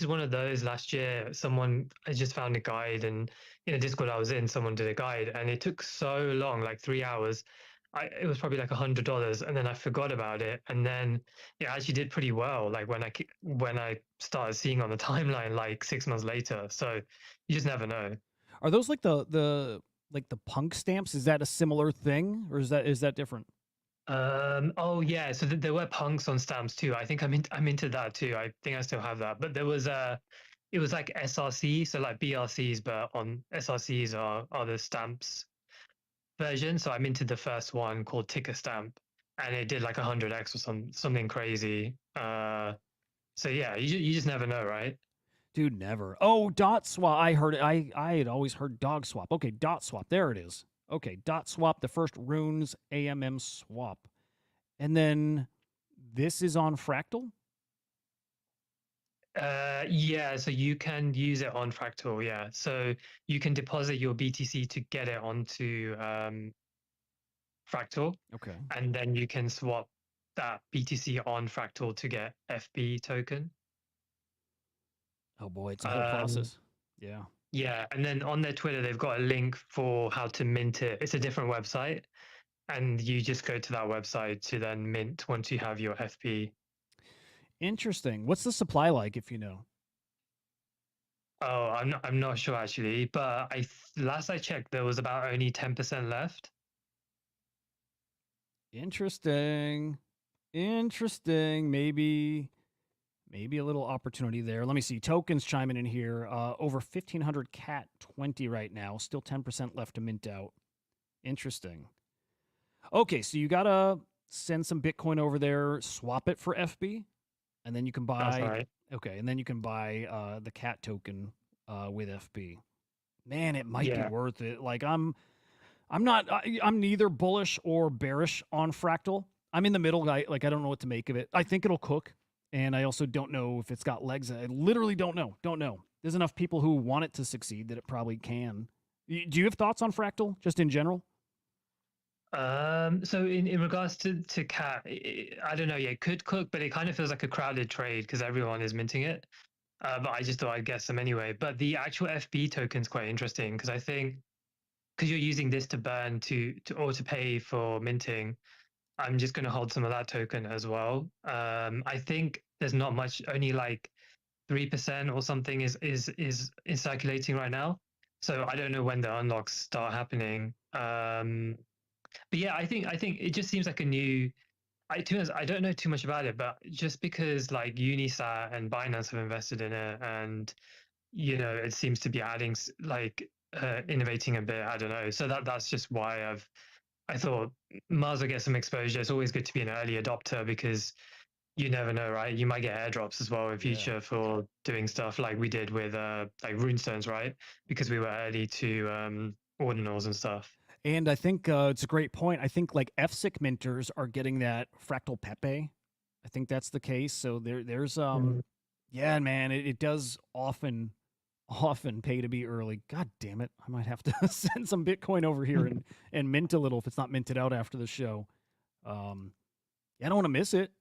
one of those last year. I just found a guide, and in a Discord I was in, someone did a guide, and it took so long, like 3 hours. It was probably like $100, and then I forgot about it, and then it actually did pretty well. Like when I started seeing on the timeline, like 6 months later. So you just never know. Are those like the punk stamps? Is that a similar thing, or is that different? Oh yeah, so there were punks on stamps too. I think I'm into that too. I think I still have that. But there was it was like SRC, so like BRCs, but on SRCs are the stamps version. So I'm into the first one called Ticker Stamp, and it did like 100x or something crazy. So yeah, you just never know, right? Dude, never. Oh, dot swap. I heard it. I had always heard dog swap. Okay, dot swap. There it is. Okay, dot swap, the first runes AMM swap. And then this is on Fractal? Yeah, so you can use it on Fractal, yeah. So you can deposit your BTC to get it onto Fractal. Okay. And then you can swap that BTC on Fractal to get FB token. Oh boy, it's a whole process. Yeah. Yeah, and then on their Twitter, they've got a link for how to mint it. It's a different website, and you just go to that website to then mint once you have your FP. Interesting. What's the supply like, if you know? Oh, I'm not sure actually, but last I checked, there was about only 10% left. Interesting. Maybe a little opportunity there. Let me see. Tokens chiming in here. Over 1,500 cat 20 right now. Still 10% left to mint out. Interesting. Okay, so you gotta send some Bitcoin over there, swap it for FB, and then you can buy. That's right. Okay, and then you can buy the cat token with FB. Man, it might be worth it. Like I'm neither bullish or bearish on Fractal. I'm in the middle. I don't know what to make of it. I think it'll cook. And I also don't know if it's got legs. I literally don't know. There's enough people who want it to succeed that it probably can. Do you have thoughts on Fractal, just in general? So in regards to cat, I don't know. Yeah, it could cook, but it kind of feels like a crowded trade because everyone is minting it. but I just thought I'd guess them anyway. But the actual FB token's quite interesting because I think because you're using this to burn or to pay for minting, I'm just going to hold some of that token as well. I think there's not much, only like 3% or something is circulating right now. So I don't know when the unlocks start happening. But yeah, I think it just seems like a new. To be honest, I don't know too much about it, but just because like Unisat and Binance have invested in it, and it seems to be adding innovating a bit. I don't know. So that's just why I thought might as well get some exposure. It's always good to be an early adopter because you never know, right? You might get airdrops as well in future for doing stuff like we did with like runestones, right? Because we were early to ordinals and stuff. And I think it's a great point. I think like FSIC minters are getting that fractal Pepe. I think that's the case. So there's yeah, man, it does often pay to be early. God damn it. I might have to send some Bitcoin over here and mint a little if it's not minted out after the show. I don't want to miss it.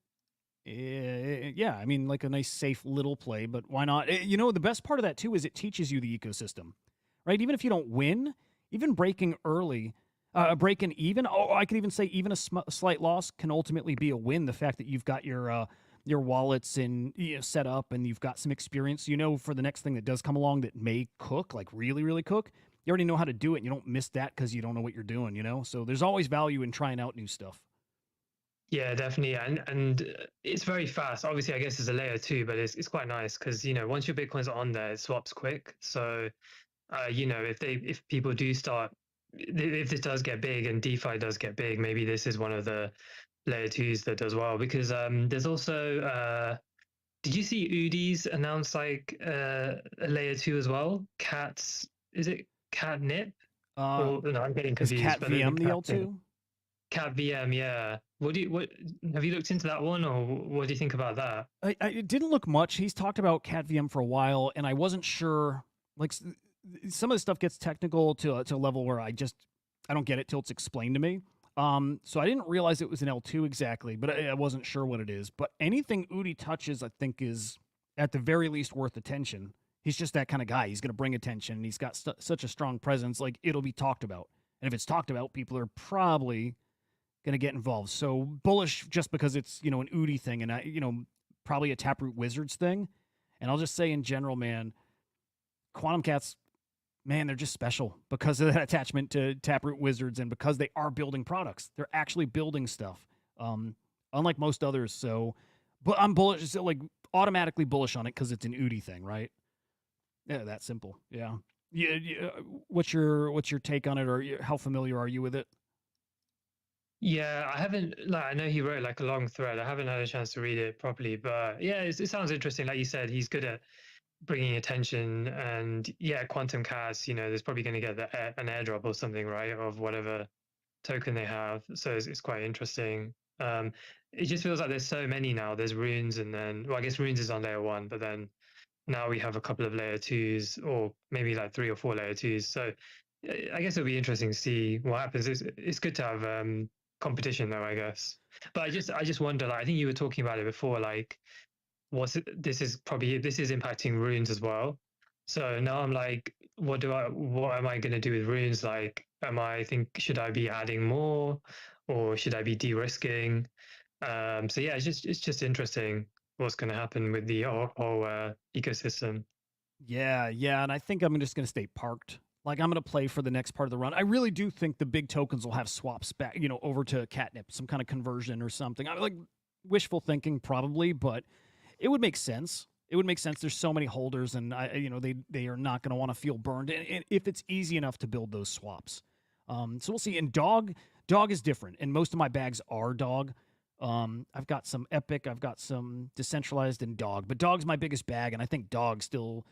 Yeah, I mean, like a nice, safe little play, but why not? The best part of that, too, is it teaches you the ecosystem, right? Even if you don't win, even breaking early, breaking even, I could even say even a slight loss can ultimately be a win. The fact that you've got your wallets and set up and you've got some experience, for the next thing that does come along that may cook, like really, really cook, you already know how to do it. And you don't miss that because you don't know what you're doing, So there's always value in trying out new stuff. Yeah, definitely, and it's very fast. Obviously, I guess it's a layer 2, but it's quite nice because once your Bitcoin's on there, it swaps quick. So, if people do start, if this does get big and DeFi does get big, maybe this is one of the layer 2s that does well because there's also did you see Udis announce like a layer 2 as well? Is it Catnip? No, I'm getting confused. Is Cat VM the L2? Cat VM, yeah. What have you looked into that one, or what do you think about that? It didn't look much. He's talked about Cat VM for a while, and I wasn't sure. Like some of the stuff gets technical to a level where I don't get it till it's explained to me. So I didn't realize it was an L2 exactly, but I wasn't sure what it is. But anything Udi touches, I think, is at the very least worth attention. He's just that kind of guy. He's going to bring attention, and he's got such a strong presence. Like it'll be talked about, and if it's talked about, people are probably going to get involved. So bullish just because it's, an Udi thing and, probably a Taproot Wizards thing. And I'll just say in general, man, Quantum Cats, man, they're just special because of that attachment to Taproot Wizards and because they are building products. They're actually building stuff, unlike most others. So, but I'm bullish, so like automatically bullish on it because it's an Udi thing, right? Yeah, that simple. Yeah. Yeah. What's your take on it, or how familiar are you with it? Yeah, I haven't. I know he wrote like a long thread. I haven't had a chance to read it properly, but yeah, it sounds interesting. Like you said, he's good at bringing attention, and yeah, Quantum Cats. There's probably going to get an airdrop or something, right, of whatever token they have. So it's quite interesting. It just feels like there's so many now. There's Runes, and then I guess Runes is on layer 1, but then now we have a couple of layer 2s, or maybe like 3 or 4 layer 2s. So I guess it'll be interesting to see what happens. It's good to have competition though, I guess. But I just wonder, like, I think you were talking about it before, like this is impacting runes as well. So now I'm like, what am I going to do with runes? Like, should I be adding more, or should I be de-risking? So yeah, it's just interesting what's going to happen with the whole ecosystem. Yeah, and I think I'm just going to stay parked. Like I'm going to play for the next part of the run. I really do think the big tokens will have swaps back, over to Catnip, some kind of conversion or something. I'm like wishful thinking probably, but it would make sense. It would make sense. There's so many holders, and they are not going to want to feel burned. And if it's easy enough to build those swaps, so we'll see. And dog is different, and most of my bags are dog. I've got some Epic, I've got some decentralized and dog, but dog's my biggest bag, and I think dog still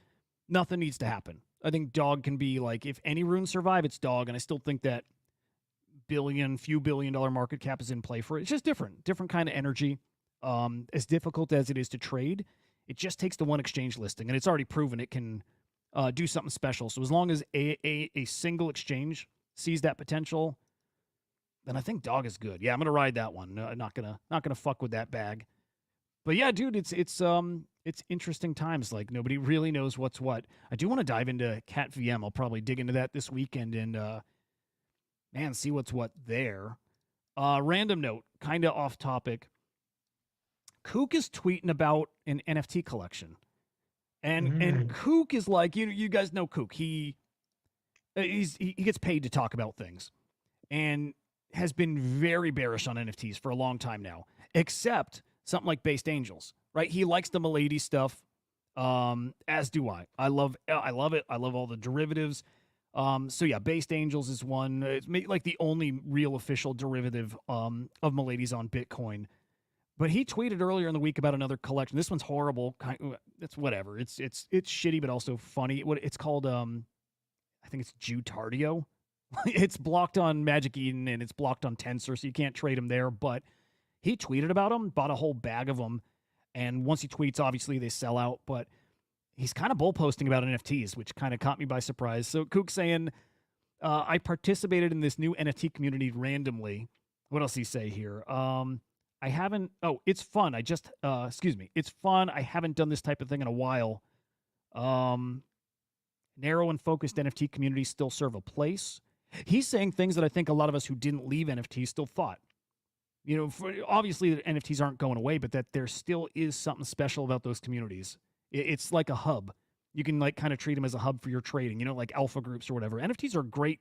nothing needs to happen. I think dog can be like, if any runes survive, it's dog, and I still think that few billion dollar market cap is in play for it. It's just different kind of energy. As difficult as it is to trade, it just takes the one exchange listing, and it's already proven it can do something special. So as long as a single exchange sees that potential, then I think dog is good. Yeah, I'm gonna ride that one. Not gonna fuck with that bag. But yeah, dude, it's it's interesting times. Like nobody really knows what's what. I do want to dive into Cat VM. I'll probably dig into that this weekend and man, see what's what there. Random note, kind of off topic. Kook is tweeting about an NFT collection, and Kook is like, you guys know Kook. He gets paid to talk about things, and has been very bearish on NFTs for a long time now. Except something like Based Angels, right? He likes the Milady stuff, as do I. I love it. I love all the derivatives. So yeah, Based Angels is one. It's like the only real official derivative of Milady's on Bitcoin. But he tweeted earlier in the week about another collection. This one's horrible. It's whatever. It's shitty, but also funny. What it's called? I think it's Jutardio. It's blocked on Magic Eden and it's blocked on Tensor, so you can't trade them there. But he tweeted about them, bought a whole bag of them, and once he tweets, obviously they sell out. But he's kind of bull posting about NFTs, which kind of caught me by surprise. So Kook's saying, I participated in this new NFT community randomly. What else he say here? I haven't. Oh, it's fun. I just. Excuse me. It's fun. I haven't done this type of thing in a while. Narrow and focused NFT communities still serve a place. He's saying things that I think a lot of us who didn't leave NFTs still thought. Obviously, the NFTs aren't going away, but that there still is something special about those communities. It's like a hub. You can like kind of treat them as a hub for your trading, like alpha groups or whatever. NFTs are a great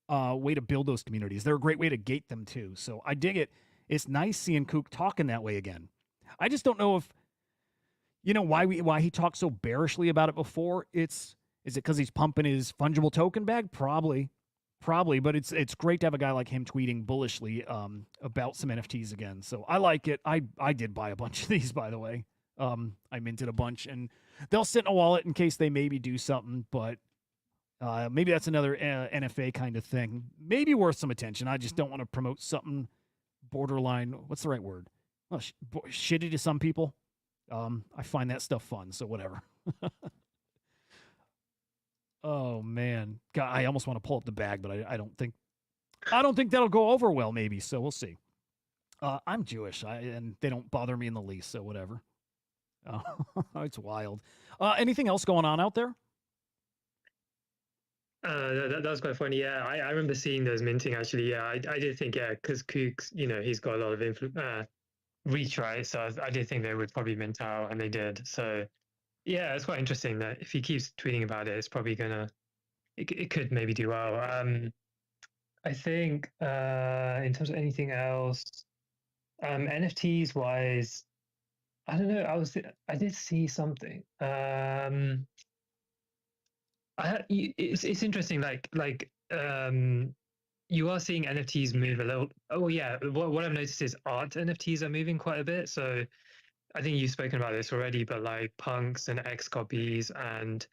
way to build those communities. They're a great way to gate them too. So I dig it. It's nice seeing Kook talking that way again. I just don't know if, why he talked so bearishly about it before. Is it because he's pumping his fungible token bag? Probably, but it's great to have a guy like him tweeting bullishly about some NFTs again. So I like it. I did buy a bunch of these, by the way. I minted a bunch, and they'll sit in a wallet in case they maybe do something. But maybe that's another NFA kind of thing. Maybe worth some attention. I just don't want to promote something borderline. What's the right word? Well, shitty to some people. I find that stuff fun. So whatever. Oh man, God, I almost want to pull up the bag, but I don't think that'll go over well. Maybe so. We'll see. I'm Jewish, and they don't bother me in the least. So whatever. It's wild. Anything else going on out there? That was quite funny. Yeah, I remember seeing those minting actually. Yeah, I did think, yeah, because Kook's, he's got a lot of reach, right? So I did think they would probably mint out, and they did. So yeah, it's quite interesting that if he keeps tweeting about it, it's probably it could maybe do well. I think in terms of anything else, NFTs wise, I don't know. I did see something. It's interesting. You are seeing NFTs move a little. Oh yeah, what I've noticed is art NFTs are moving quite a bit. So I think you've spoken about this already, but like punks and X copies and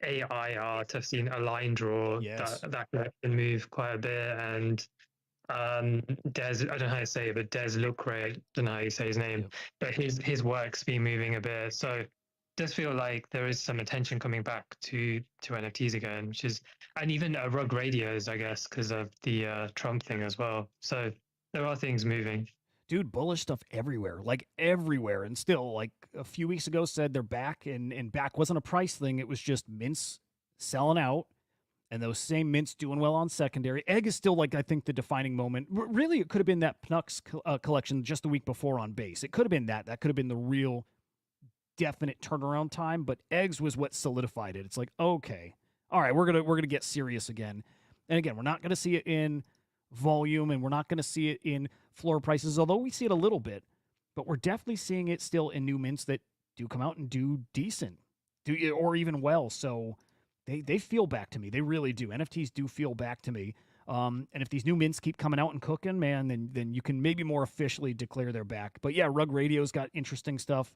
AI art, I've seen a line draw that can move quite a bit. And Des, I don't know how to say it, but Des Lucre, don't know how you say his name, but his work's been moving a bit. So it does feel like there is some attention coming back to NFTs again, which is, and even rug radios, I guess, because of the Trump thing as well. So there are things moving. Dude, bullish stuff everywhere, like everywhere. And still, like a few weeks ago said they're back, and back wasn't a price thing. It was just mints selling out, and those same mints doing well on secondary. Egg is still, like, I think the defining moment. Really, it could have been that Pnux collection just the week before on base. It could have been that. That could have been the real definite turnaround time, but eggs was what solidified it. It's like, okay, all right, we're gonna get serious again. And again, we're not gonna see it in volume, and we're not gonna see it in floor prices, although we see it a little bit, but we're definitely seeing it still in new mints that do come out and do decent, or even well. So they feel back to me. They really do. NFTs do feel back to me. And if these new mints keep coming out and cooking, man, then you can maybe more officially declare they're back. But yeah, Rug Radio's got interesting stuff.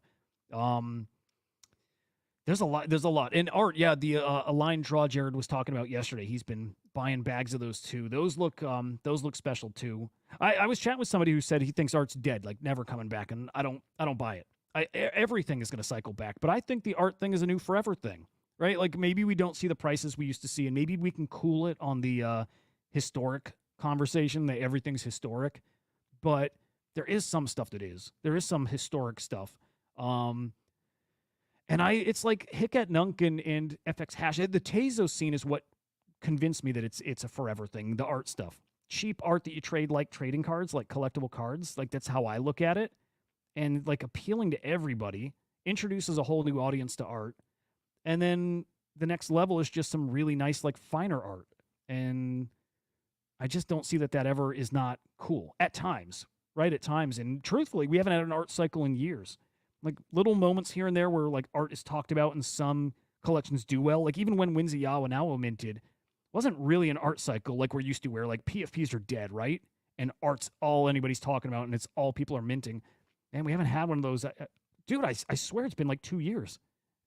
There's a lot. And art, yeah, the Align Draw Jared was talking about yesterday. He's been buying bags of those too. Those look special too. I was chatting with somebody who said he thinks art's dead, like never coming back, and I don't buy it. Everything is going to cycle back, but I think the art thing is a new forever thing, right? Like maybe we don't see the prices we used to see, and maybe we can cool it on the historic conversation that everything's historic, but there is some stuff that is. There is some historic stuff. And it's like Hikat Nunk and FX Hash. The Tezo scene is what convinced me that it's a forever thing. The art stuff, cheap art that you trade like trading cards, like collectible cards. Like that's how I look at it, and like appealing to everybody introduces a whole new audience to art. And then the next level is just some really nice, like finer art. And I just don't see that ever is not cool at times, right? At times. And truthfully, we haven't had an art cycle in years. Like little moments here and there where like art is talked about and some collections do well. Like even when Winzy Yawa minted, wasn't really an art cycle like we're used to where like PFPs are dead, right? And art's all anybody's talking about and it's all people are minting. And we haven't had one of those. Dude, I swear it's been like 2 years,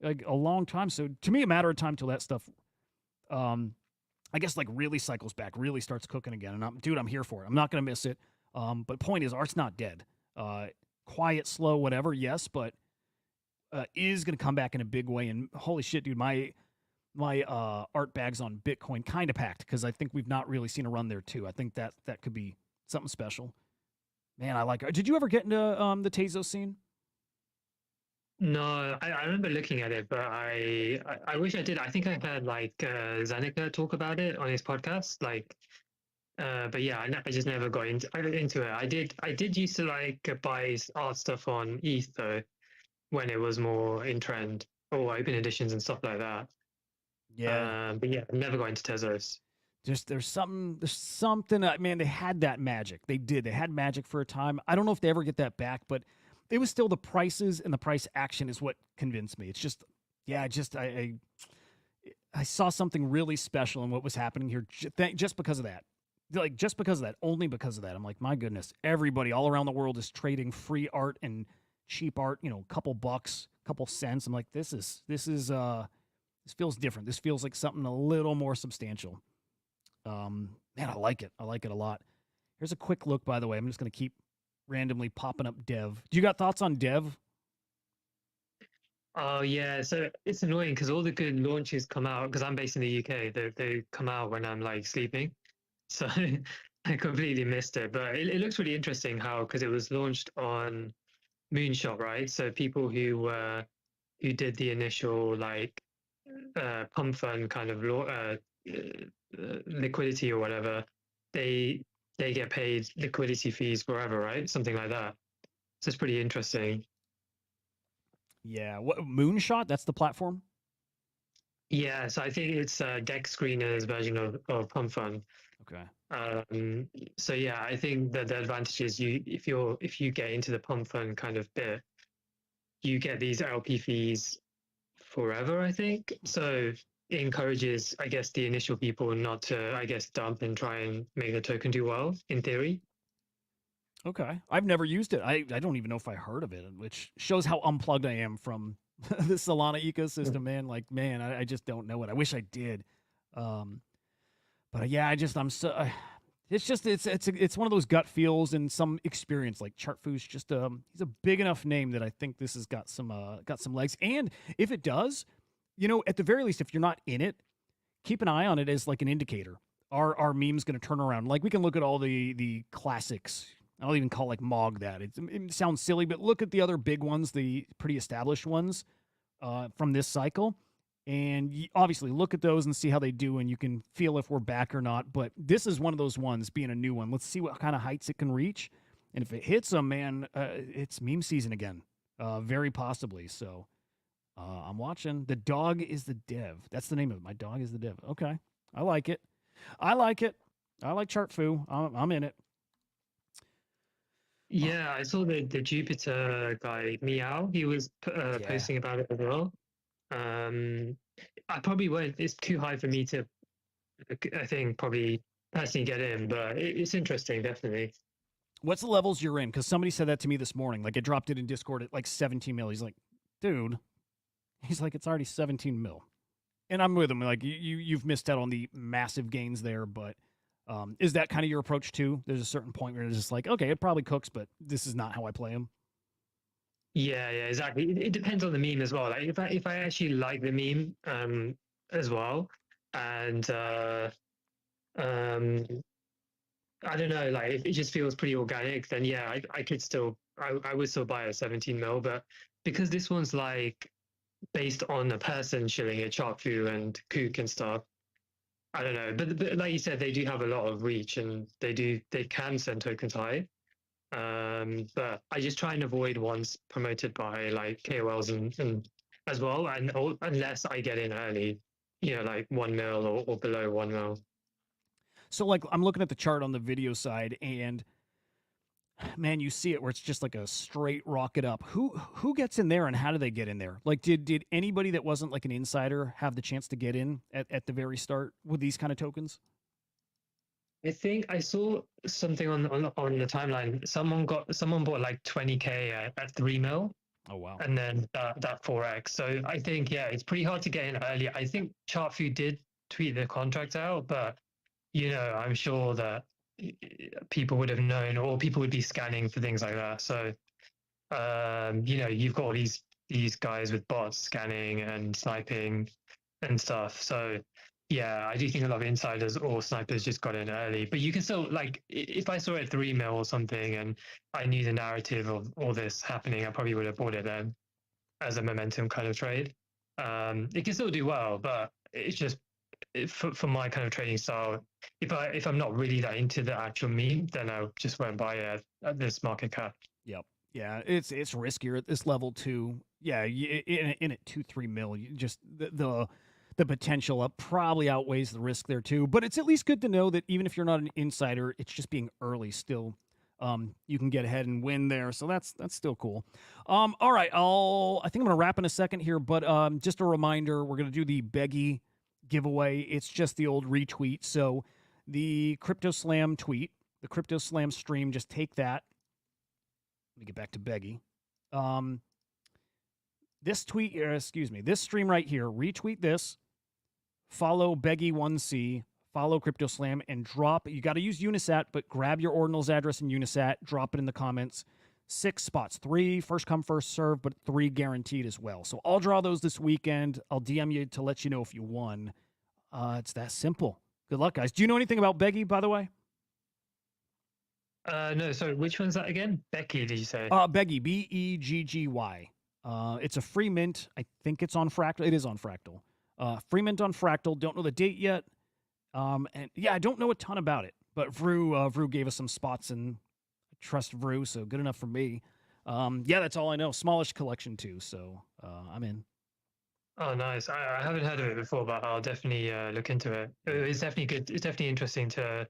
like a long time. So to me, a matter of time till that stuff, I guess like really cycles back, really starts cooking again. And I'm here for it. I'm not going to miss it. But point is, art's not dead. Quiet, slow, whatever, yes, but is going to come back in a big way. And holy shit, dude, my art bags on Bitcoin kind of packed because I think we've not really seen a run there too. I think that could be something special. Man, I like it. Did you ever get into the Tezo scene? No, I remember looking at it, but I wish I did. I think I heard like Zanika talk about it on his podcast. Like, but yeah, I just never got into it. I did used to like buy art stuff on ETH though, when it was more in trend, or open editions and stuff like that. Yeah. But yeah, I never got into Tezos. There's something. Man, they had that magic. They did. They had magic for a time. I don't know if they ever get that back, but it was still the prices and the price action is what convinced me. It's just, yeah, I saw something really special in what was happening here just because of that. Like, just because of that, only because of that. I'm like, my goodness, everybody all around the world is trading free art and cheap art, a couple bucks, couple cents. I'm like, this feels different. This feels like something a little more substantial. Man, I like it. I like it a lot. Here's a quick look, by the way. I'm just going to keep randomly popping up Dev. Do you got thoughts on Dev? Oh yeah, so it's annoying because all the good launches come out because I'm based in the UK. They come out when I'm like sleeping, so I completely missed it. But it looks really interesting how because it was launched on Moonshot, right? So people who did the initial like pump fund kind of liquidity or whatever, they get paid liquidity fees forever, right? Something like that. So it's pretty interesting. Yeah. What Moonshot? That's the platform. Yeah, so I think it's Deck Screener's version of Pump Fund. Okay. So yeah, I think that the advantage is if you get into the Pump Fund kind of bit, you get these LP fees forever, I think. So it encourages, I guess, the initial people not to, I guess, dump and try and make the token do well, in theory. Okay. I've never used it. I don't even know if I heard of it, which shows how unplugged I am from the Solana ecosystem, man. Like, man, I just don't know it. I wish I did. But yeah, it's one of those gut feels and some experience. Like Chartfu's just he's a big enough name that I think this has got some legs. And if it does, at the very least, if you're not in it, keep an eye on it as like an indicator. Are memes going to turn around? Like we can look at all the classics. I'll even call like Mog that. It sounds silly, but look at the other big ones, the pretty established ones from this cycle. And obviously look at those and see how they do, and you can feel if we're back or not. But this is one of those ones, being a new one. Let's see what kind of heights it can reach. And if it hits them, man, it's meme season again. Very possibly. So I'm watching. The Dog is the Dev. That's the name of it. My Dog is the Dev. Okay. I like it. I like Chartfu. I'm in it. Yeah, I saw the Jupiter guy, Meow. He was posting about it as well. I probably won't. It's too high for me to, I think, probably personally get in, but it's interesting, definitely. What's the levels you're in? Because somebody said that to me this morning. Like, I dropped it in Discord at like 17 mil. He's like, dude. He's like, it's already 17 mil. And I'm with him. Like, you've missed out on the massive gains there, but is that kind of your approach too? There's a certain point where it's just like, okay, it probably cooks, but this is not how I play him. Yeah, exactly. It depends on the meme as well. Like if I actually like the meme as well, and I don't know, like if it just feels pretty organic, then yeah, I could still I would still buy a 17 mil, but because this one's like based on a person shilling it, Sharkfu and Kook and stuff. I don't know, but like you said, they do have a lot of reach, and they can send tokens high. But I just try and avoid ones promoted by like KOLs and as well, and unless I get in early, like 1 mil or below 1 mil. So like I'm looking at the chart on the video side, and man, you see it where it's just like a straight rocket up. Who gets in there, and how do they get in there? Like, did anybody that wasn't like an insider have the chance to get in at the very start with these kind of tokens? I think I saw something on the timeline. Someone bought like 20K at 3 mil. Oh wow! And then that 4x. So I think it's pretty hard to get in early. I think Chartfu did tweet the contract out, but I'm sure that people would have known, or people would be scanning for things like that. So you've got all these guys with bots scanning and sniping and stuff. So yeah, I do think a lot of insiders or snipers just got in early. But you can still, like, if I saw it at 3 mil or something and I knew the narrative of all this happening, I probably would have bought it then as a momentum kind of trade. It can still do well, but it's just for my kind of trading style. If I'm not really that into the actual meme, then I just won't buy it at this market cap. Yep. Yeah, it's riskier at this level too. Yeah, in at 2-3 mil, you just the potential up probably outweighs the risk there too. But it's at least good to know that even if you're not an insider, it's just being early still. You can get ahead and win there, so that's still cool. All right, I think I'm gonna wrap in a second here, but just a reminder, we're gonna do the Beggy giveaway. It's just the old retweet. So the Crypto Slam tweet, the Crypto Slam stream, just take that. Let me get back to Beggy. This tweet, this stream right here, retweet this, follow Beggy1C, follow Crypto Slam, and drop. You got to use Unisat, but grab your ordinal's address in Unisat, drop it in the comments. 6 spots, 3 first come, first serve, but 3 guaranteed as well. So I'll draw those this weekend. I'll DM you to let you know if you won. It's that simple. Good luck, guys. Do you know anything about Beggy, by the way? No, sorry, which one's that again? Becky, did you say? Beggy, Begggy. It's a free mint. I think it's on Fractal. It is on Fractal. Free mint on Fractal. Don't know the date yet. And yeah, I don't know a ton about it, but Vru gave us some spots, and I trust Vru, so good enough for me. Yeah, that's all I know. Smallish collection too, so I'm in. Oh, nice. I haven't heard of it before, but I'll definitely look into it. It's definitely good. It's definitely interesting to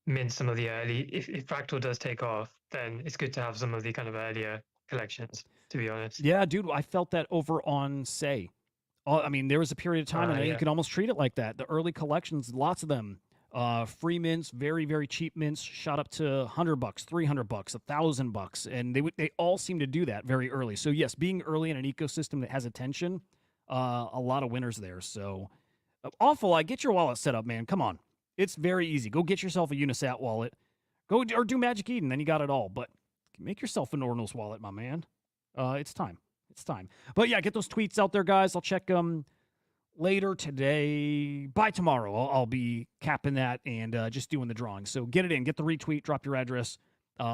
mint some of the early. If Fractal does take off, then it's good to have some of the kind of earlier collections, to be honest. Yeah, dude, I felt that over on Say. I mean, there was a period of time, and you can almost treat it like that. The early collections, lots of them, free mints, very, very cheap mints, shot up to $100, $300, $1,000, and they all seem to do that very early. So yes, being early in an ecosystem that has attention, a lot of winners there. So awful. Get your wallet set up, man. Come on, it's very easy. Go get yourself a Unisat wallet. Go or do Magic Eden, then you got it all. But make yourself an Ordinals wallet, my man. It's time. It's time. But yeah, get those tweets out there, guys. I'll check them later today. By tomorrow, I'll be capping that and just doing the drawing. So get it in. Get the retweet. Drop your address.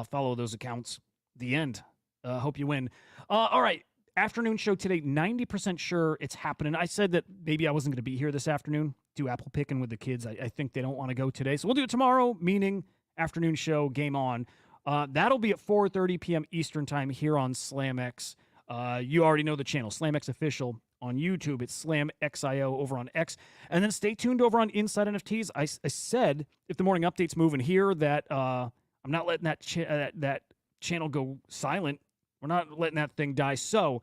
Follow those accounts. The end. Hope you win. All right. Afternoon show today. 90% sure it's happening. I said that maybe I wasn't going to be here this afternoon. Do apple picking with the kids. I think they don't want to go today. So we'll do it tomorrow, meaning afternoon show, game on. That'll be at 4:30 p.m. Eastern time here on SlamX. You already know the channel, SlamX Official on YouTube. It's SlamXIO over on X. And then stay tuned over on Inside NFTs. I said if the morning update's moving here that I'm not letting that channel go silent. We're not letting that thing die. So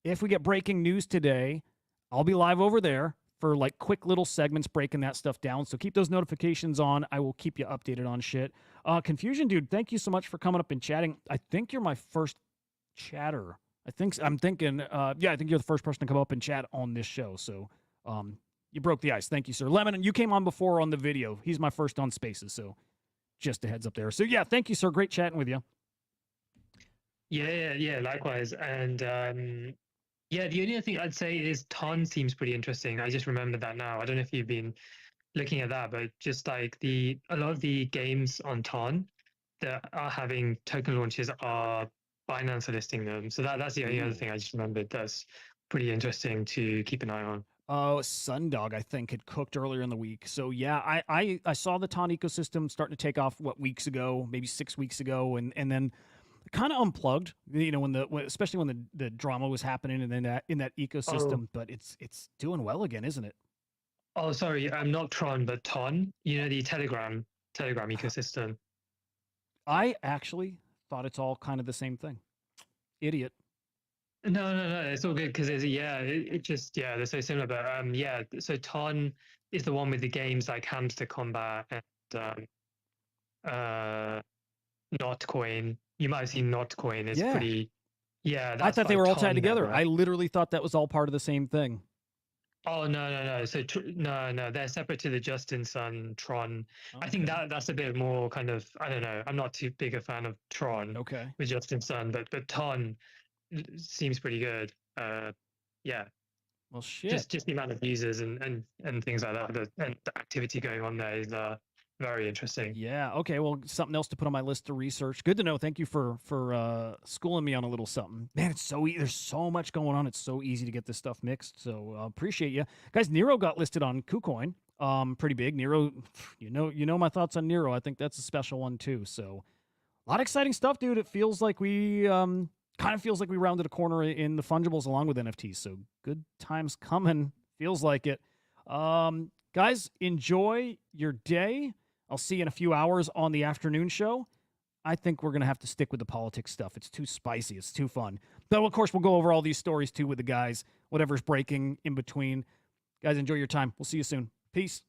if we get breaking news today, I'll be live over there for like quick little segments breaking that stuff down. So keep those notifications on. I will keep you updated on shit. Confusion, dude, thank you so much for coming up and chatting. I think you're my first chatter. I'm thinking, I think you're the first person to come up and chat on this show. So you broke the ice. Thank you, sir. Lemon, and you came on before on the video. He's my first on Spaces, so just a heads up there. So yeah, thank you, sir. Great chatting with you. Yeah, likewise. And the only other thing I'd say is Ton seems pretty interesting. I just remembered that now. I don't know if you've been looking at that, but just like a lot of the games on Ton that are having token launches are Binance are listing them. So that's the only other thing I just remembered that's pretty interesting to keep an eye on. Sundog, I think, had cooked earlier in the week. So yeah, I saw the Ton ecosystem starting to take off weeks ago, maybe 6 weeks ago, and then kind of unplugged. You know, especially when the drama was happening and then in that ecosystem. But it's doing well again, isn't it? Oh, sorry, I'm not Tron, but Ton. You know, the Telegram ecosystem. I actually thought it's all kind of the same thing. Idiot. No, it's all good because it just they're so similar. But so Ton is the one with the games like Hamster Combat and Notcoin. You might have seen Notcoin. It's pretty. Yeah, I thought they were all tied together. Network. I literally thought that was all part of the same thing. Oh no! So no, they're separate to the Justin Sun Tron. Okay. I think that's a bit more kind of, I don't know. I'm not too big a fan of Tron. Okay. With Justin Sun, but Ton seems pretty good. Yeah. Well, shit. Just the amount of users and things like that, and the activity going on there is very interesting. Yeah. Okay. Well, something else to put on my list to research. Good to know. Thank you for schooling me on a little something. Man, it's there's so much going on. It's so easy to get this stuff mixed. So appreciate you guys. Nero got listed on KuCoin. Pretty big. Nero. You know my thoughts on Nero. I think that's a special one too. So a lot of exciting stuff, dude. It feels like we kind of feels like we rounded a corner in the fungibles along with NFTs. So good times coming. Feels like it. Guys, enjoy your day. I'll see you in a few hours on the afternoon show. I think we're going to have to stick with the politics stuff. It's too spicy. It's too fun. Though, of course, we'll go over all these stories, too, with the guys, whatever's breaking in between. Guys, enjoy your time. We'll see you soon. Peace.